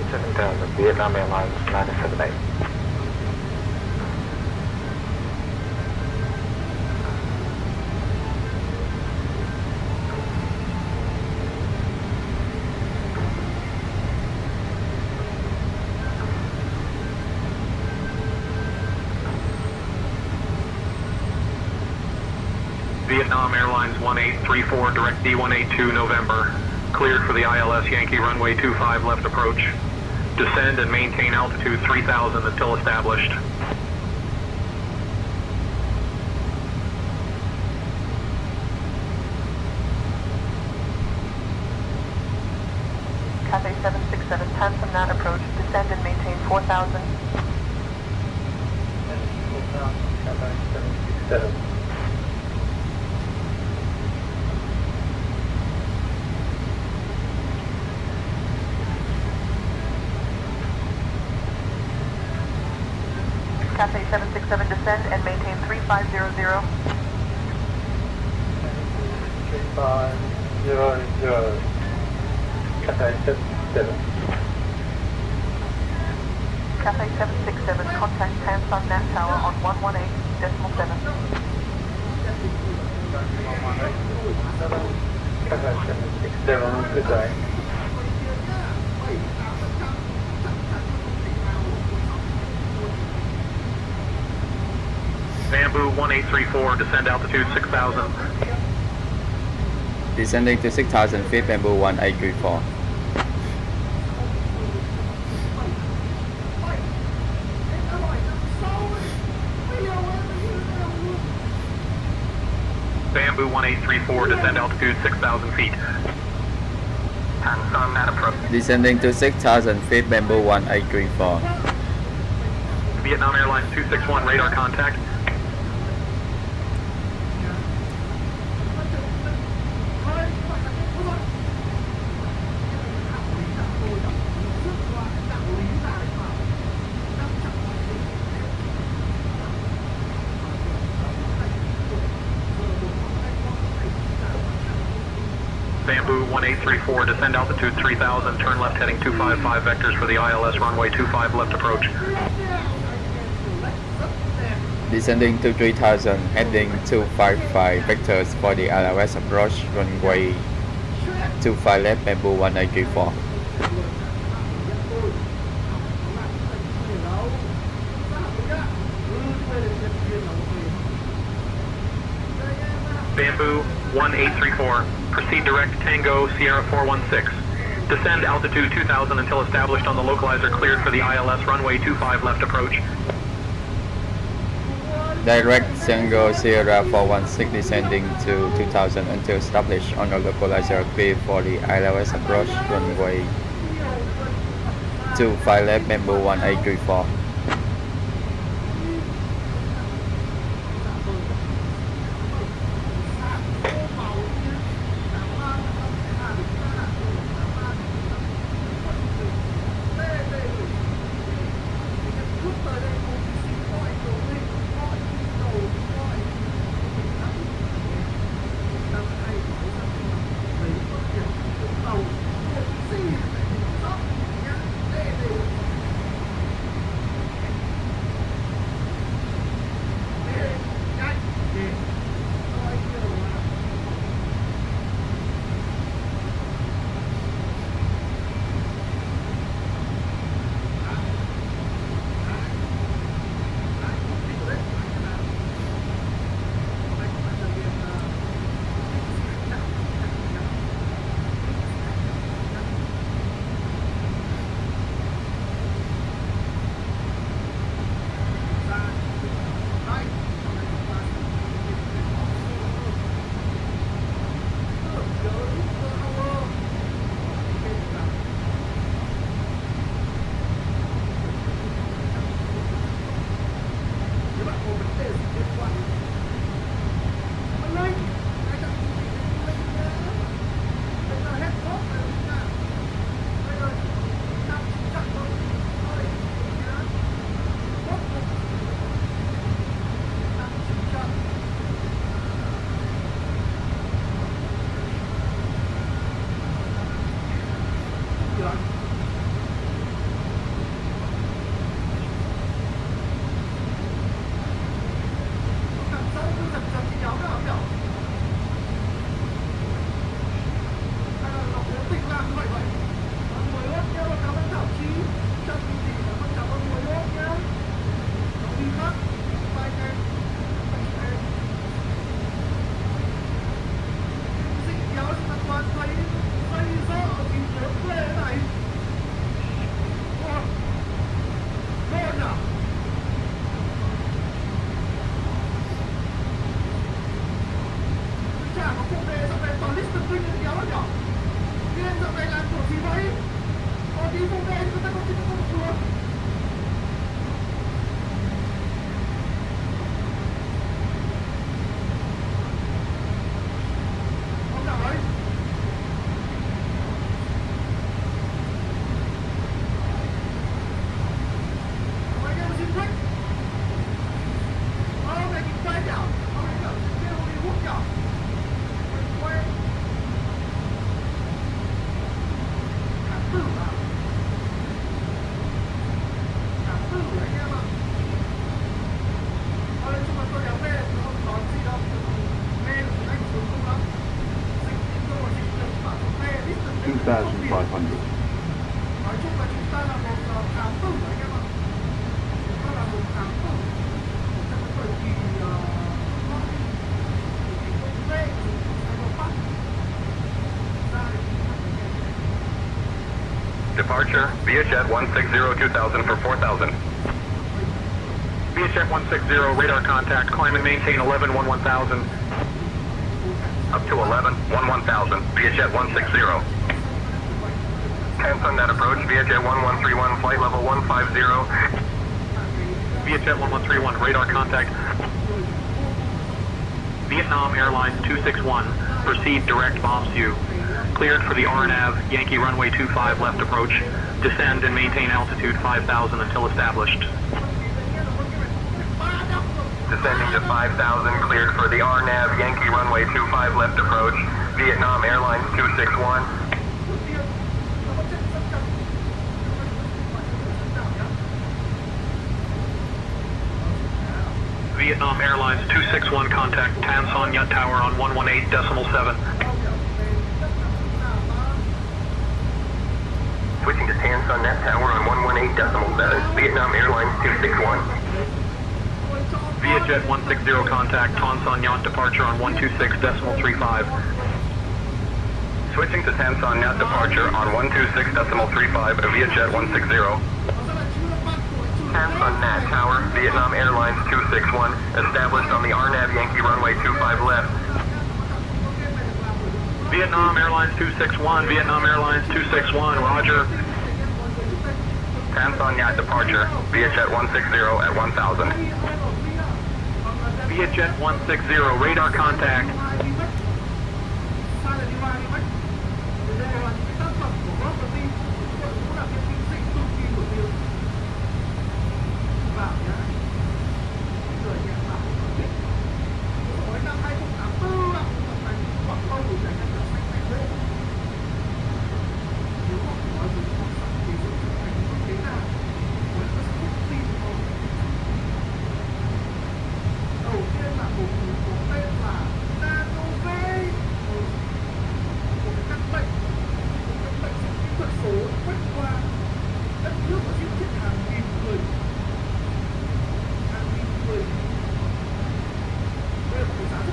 7,000, Vietnam Airlines 978. Vietnam Airlines 1834, direct D182 November. Cleared for the ILS Yankee runway 25 left approach. Descend and maintain altitude 3,000 until established. Cathay 767 Hanson Nhat approach, descend and maintain 4,000. Cathay 767. Cathay 767 descend and maintain 3500. 3500. Cathay 767. Cathay 767 contact Hanson Nhat Tower on 118.7. Cathay 767, good day. Bamboo 1834, descend altitude 6,000. Descending to 6,000 feet, Bamboo 1834. Bamboo 1834, descend altitude 6,000 feet. Hanson Nhat approach. Descending to 6,000 feet, Bamboo 1834. Vietnam Airlines 261, radar contact. Bamboo 1834, descend altitude 3,000, turn left heading 255 vectors for the ILS runway 25 left approach. Descending to 3,000, heading 255 vectors for the ILS approach, runway 25 left, Bamboo 1834. Bamboo 1834, proceed direct Tango Sierra 416. Descend altitude 2,000 until established on the localizer cleared for the ILS runway 25 left approach. Direct Tango Sierra 416 descending to 2,000 until established on the localizer cleared for the ILS approach, runway 25 left, Bamboo 1834. toàn thấy dây dỡ thì nhớ về này. Ngon à? Chả có phụ đề dạo này toàn list từng tinh kéo lắm nhở? Điên dạo này làm kiểu gì vậy? Có tí phụ đề người ta có tin không được. Ông nào đấy? Anh em xin khách. Ông này nhìn quay nhở? Ông này kiểu kêu đi hút nhở? Quay. Cảm tử à? Cảm tử anh em ạ. Thôi nói chung là tôi đéo về, tôi không có gì đâu. Nghe được tiếng Anh xuống không lắm. Dịch thì tôi còn dịch được bảo tôi nghe ít từng tiếng. 2,500. Nói chung là chúng ta là một thám tử anh em ạ. Chúng ta là một thám tử trong cái thời kỳ công nghệ Cyberpunk. Ra để Departure, VHF 160-2000 for 4,000. VHF 160, radar contact, climb and maintain 11-1-1000. Up to 11-1-1000, VHF 160. Hands on that approach, VHF 1131, flight level 150. VHF 1131, radar contact. Vietnam Airlines 261, proceed direct bombs you. Cleared for the RNAV, Yankee runway 25 left approach. Descend and maintain altitude 5,000 until established. Descending to 5,000, cleared for the RNAV, Yankee runway 25 left approach. Vietnam Airlines 261. Vietnam Airlines 261, contact Tan Son Nhat Tower on 118.7. Switching to Tan Son Nhat Tower on 118.7. Vietnam Airlines 261. VietJet 160, contact Tan Son Nhat departure on 126.35. Switching to Tan Son Nhat departure on 126.35 of VietJet 160. Tan Son Nhat Tower, Vietnam Airlines 261, established on the RNAV Yankee runway 25 left. Vietnam Airlines 261, Vietnam Airlines 261, roger. Tan Son Nhat departure, VietJet 160 at 1000. VietJet 160, radar contact.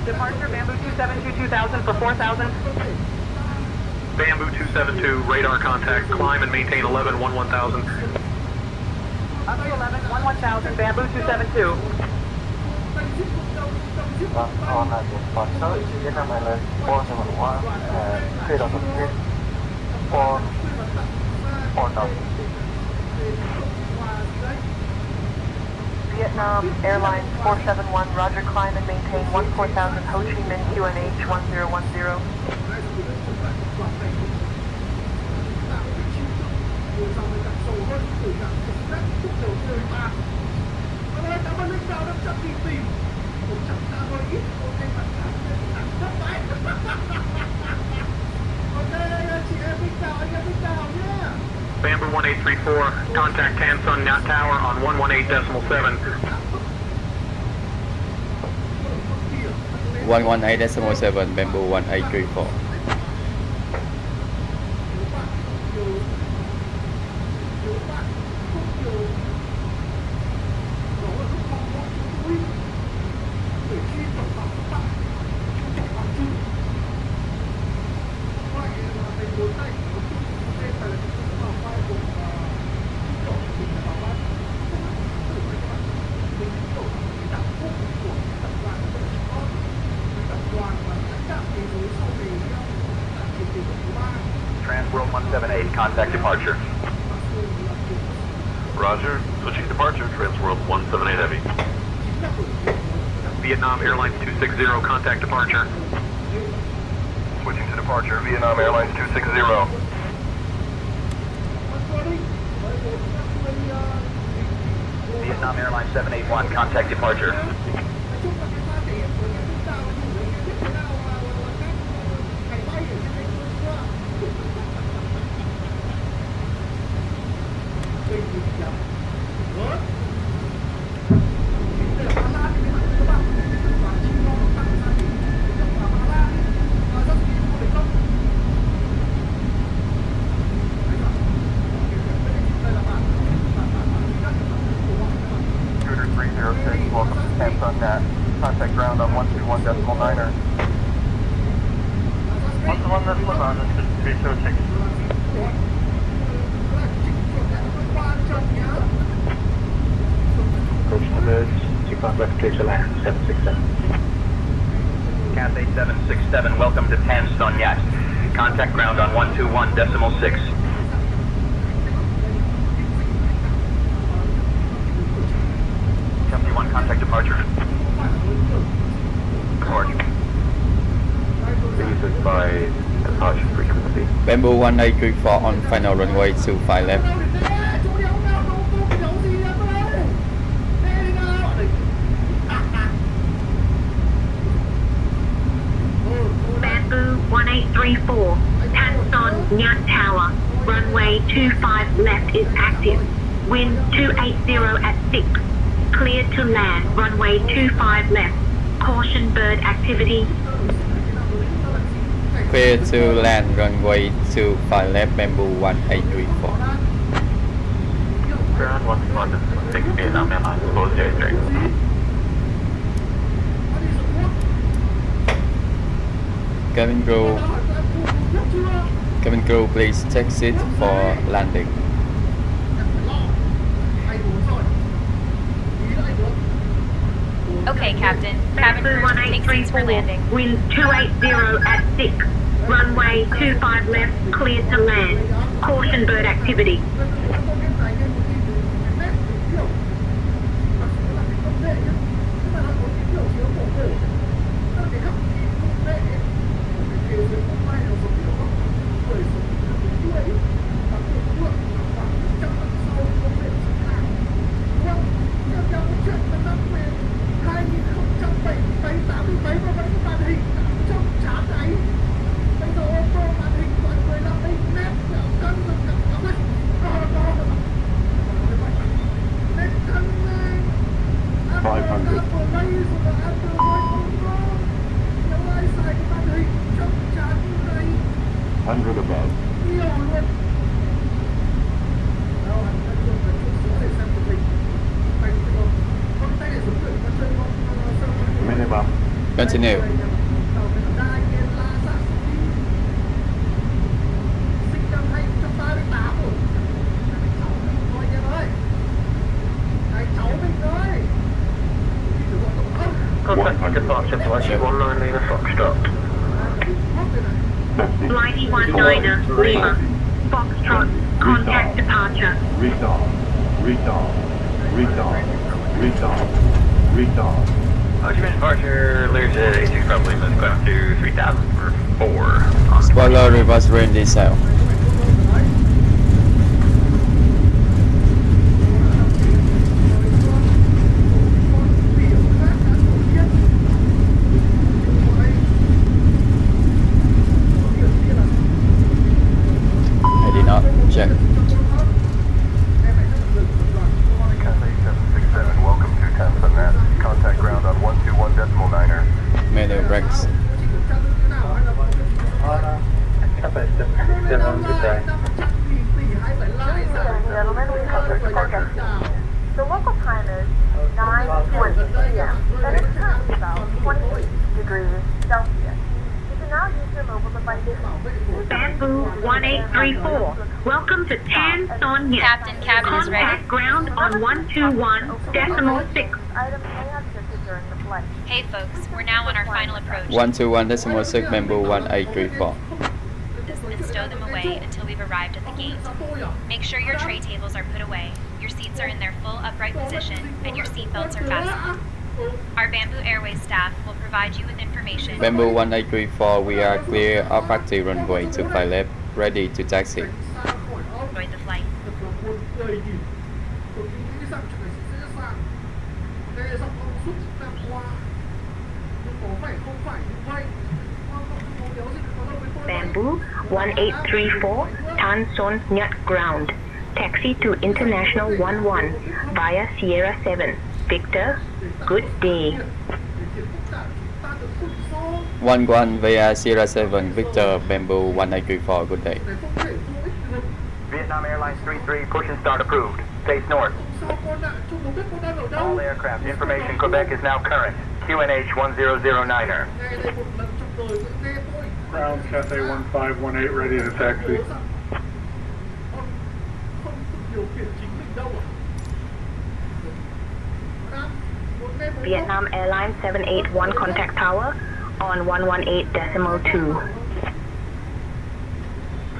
Departure, Bamboo 272-2000 for 4,000. Bamboo 272, radar contact, climb and maintain 11-1-1000. Up to 11-1-1000, Bamboo 272. On a departure, Vietnam Airlines 471, trade on the street for 4,000. Vietnam Airlines 471, roger, climb and maintain 14,000 Ho Chi Minh QNH 1010. Bamboo 1834, contact Tan Son Nhat Tower on 118.7. 118.7, Bamboo 1834. Transworld 178, contact departure. Roger. Switching departure, Transworld 178 Heavy. Vietnam Airlines 260, contact departure. Switching to departure, Vietnam Airlines 260. Vietnam Airlines 781, contact departure. Scooter 306, welcome to Canton Nhat. Contact ground on 121.9er. 121.9er, 306. Approach to merge, seatbelt left clear to land, 767. Cathay 767, welcome to Tan Son Nhat. Contact ground on 121.6. Company 1, contact departure. Departure. Please advise departure frequency. Bamboo 1834 on final runway 25 left. Bamboo 1834, Tan Son Nhat Tower, runway 25 left is active. Wind 280 at 6. Cleared to land, runway 25 left. Caution bird activity. Clear to land runway 25 left, Bamboo 1834. Ground 116, Vietnam Airlines 403. Cabin crew, please take seat for landing. Okay, Captain. Cabin crew, take seats for landing. Wind 280 at 6. Runway 25 left, cleared to land. Caution bird activity. Continue. Contact departure, flight 19 Lima Foxtrot. Flight 19er, Lima. Foxtrot, contact departure. Retard. Human departure, Lear's 86 probably moving up to 3000 for 4. Spoiler reverse range descent. I did not check. Cathay 767, welcome to Tan Son Nhat. Contact ground on 121.9er. Middle brakes. Cathay 767, good day. Ladies and gentlemen, we have reached our destination. The local time is 9:20 p.m. and it's currently about 28 degrees Celsius. You can now use your mobile devices. Bamboo 1834, welcome to Tan Son Nhat. Captain, cabin is ready. Contact ground on 121.6. Items may have shifted during the flight. Hey folks, we're now on our final approach. 121.6 Bamboo 1834. This is Stowe stow them away until we've arrived at the gate. Make sure your tray tables are put away, your seats are in their full upright position, and your seat belts are fastened. Our Bamboo Airways staff will provide you with information. Bamboo 1834, we are clear of active runway 25 left, ready to taxi. Enjoy the flight. Bamboo 1834, Tan Son Nhat ground. Taxi to International 11 via Sierra 7. Victor, good day. 11 via Sierra 7, Victor, Bamboo 1834, good day. Vietnam Airlines 33, push and start approved. Face north. All aircraft, information Quebec is now current. QNH 1009er. Ground Cathay 1518 ready to taxi. Vietnam Airlines 781 contact tower on 118.2.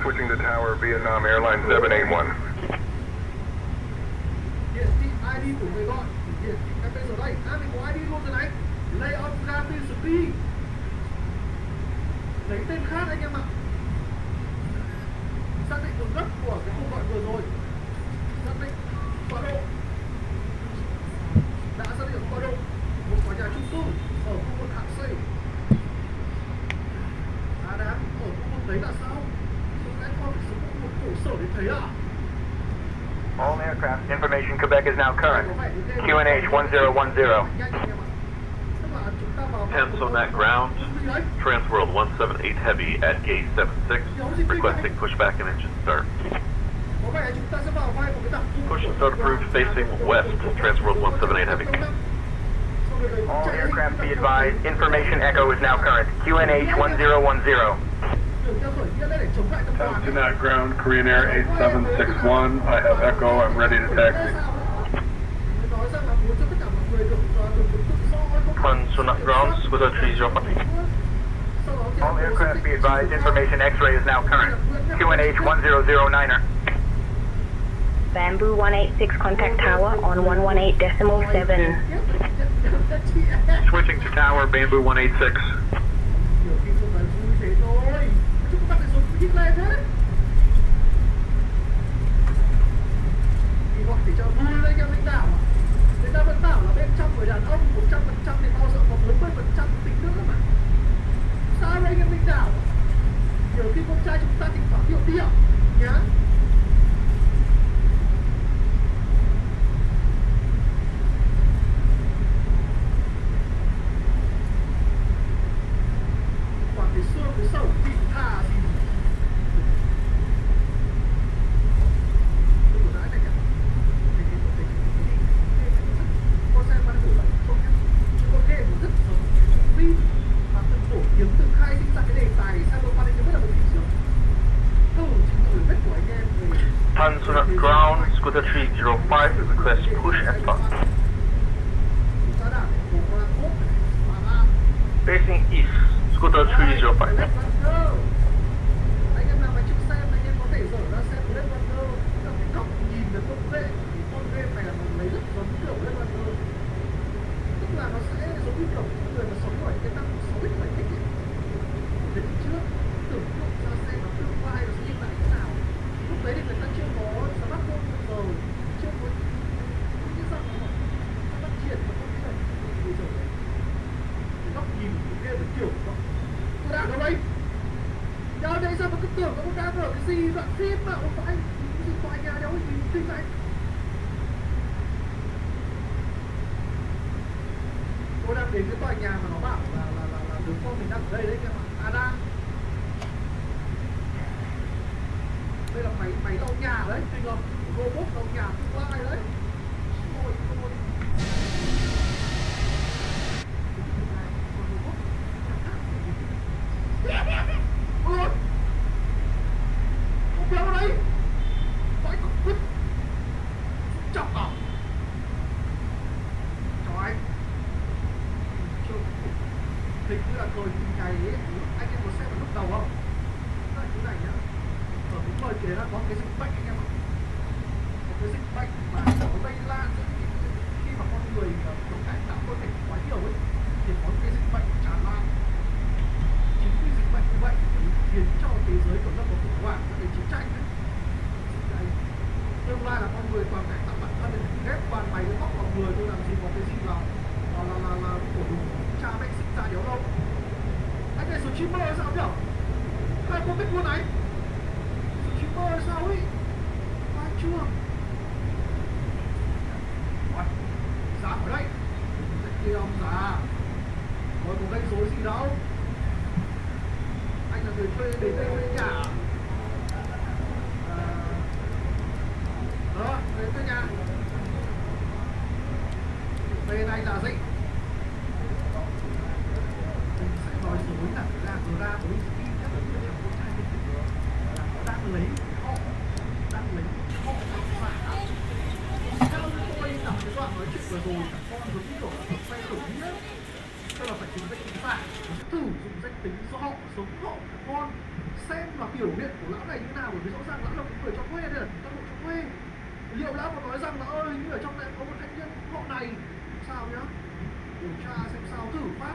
Switching to tower, Vietnam Airlines 781. ID của người gọi hiện các bây giờ đây mình có ID luôn rồi này, layout copy speed, lấy tên khác anh em ạ, xác định đường đất của cái cuộc gọi vừa rồi, xác định tọa độ, đã xác định tọa độ một tòa nhà chung cư ở khu vực hạng C, đã ở khu vực đấy là sao? Các con phải sử dụng một khổ sở để thấy à? All aircraft, information Quebec is now current. QNH 1010. Hence on that ground, Transworld 178 Heavy at gate 76, requesting pushback and engine start. Push and start approved facing west, Transworld 178 Heavy. All aircraft be advised, information Echo is now current. QNH 1010. To Nhat ground, Korean Air 8761. I have Echo, I'm ready to taxi. To Nhat ground, Scooter 305. All aircraft be advised, information X-ray is now current. QNH 1009er. Bamboo 186 contact tower on 118.7. Switching to tower, Bamboo 186. Gọi để cho vui lên anh lãnh đạo, người ta vẫn bảo là bên trong người đàn ông 100% thì bao giờ có 40% tình nữ mà. Sao đây anh lãnh đạo? Nhiều khi con trai chúng ta thỉnh thoảng điệu điệu nhá. Còn cái xương cái sầu vị tha gì. Hanson at ground, Scooter 305, request push and start. Facing east, Scooter 305. Anh em nào mà chịu xem, anh em có thể dở ra xem lên văn cơ. Cái góc nhìn được con ghê, thì con ghê này là mình lấy rất giống kiểu lên văn cơ. Tức là nó sẽ giống như kiểu người mà sống ở cái năm 6x 7x ấy. Đến trước, tưởng tượng ra xem nó tương lai nó sẽ như thế nào. Lúc đấy thì người ta chưa có smartphone bây giờ, chưa có những rằng là nó phát triển và không biết là bây giờ đấy. Cái góc nhìn của ghê là kiểu đó. Tôi đang ở đây. Giờ đây sao mà cứ tưởng ông đang ở cái gì đoạn phim mà ông phải cái gì tòa nhà đâu gì kinh này. Tôi đang đến cái tòa nhà mà nó bảo là đứa con mình đang ở đây đấy các bạn. Ada. Đây là máy lau nhà đấy, kinh không? Robot lau nhà tương lai đấy. Ôi. Ôi. Ông béo đấy. Phải có quýt. Chọc à? Cho anh. Hình như là rồi từng ngày ấy, anh em có xem vào lúc đầu không? Đây, cái này nhá. người toàn cảnh tạo bản thân để ghép bàn mày với móc vào người tôi làm gì có cái gì là của đúng cha mẹ sinh ra đéo đâu. Anh này số streamer sao nhở? Hai cô biết luôn này. Số streamer sao ấy? Ai chưa? Rồi, giảm ở đây. Kia ông già. Rồi có gây rối gì đâu. Anh là người thuê đến đây thuê nhà. Đó, đến thuê nhà. Về này là gì? Mình sẽ nói dối là ra của mình đi chắc là những thằng con trai là nó đang lấy họ làm phản. Theo tôi đọc cái đoạn nói chuyện vừa rồi các con giống như kiểu là phe khởi nghĩa, tức là phải dùng danh tính giả, nó sẽ thử dùng danh tính do họ sống họ các con xem là biểu hiện của lão này như nào, bởi vì rõ ràng lão là một người cho thuê đây là tác động cho thuê. Liệu lão có nói rằng là ơi như ở trong này có một thanh niên họ này sao nhá, điều tra xem sao thử phát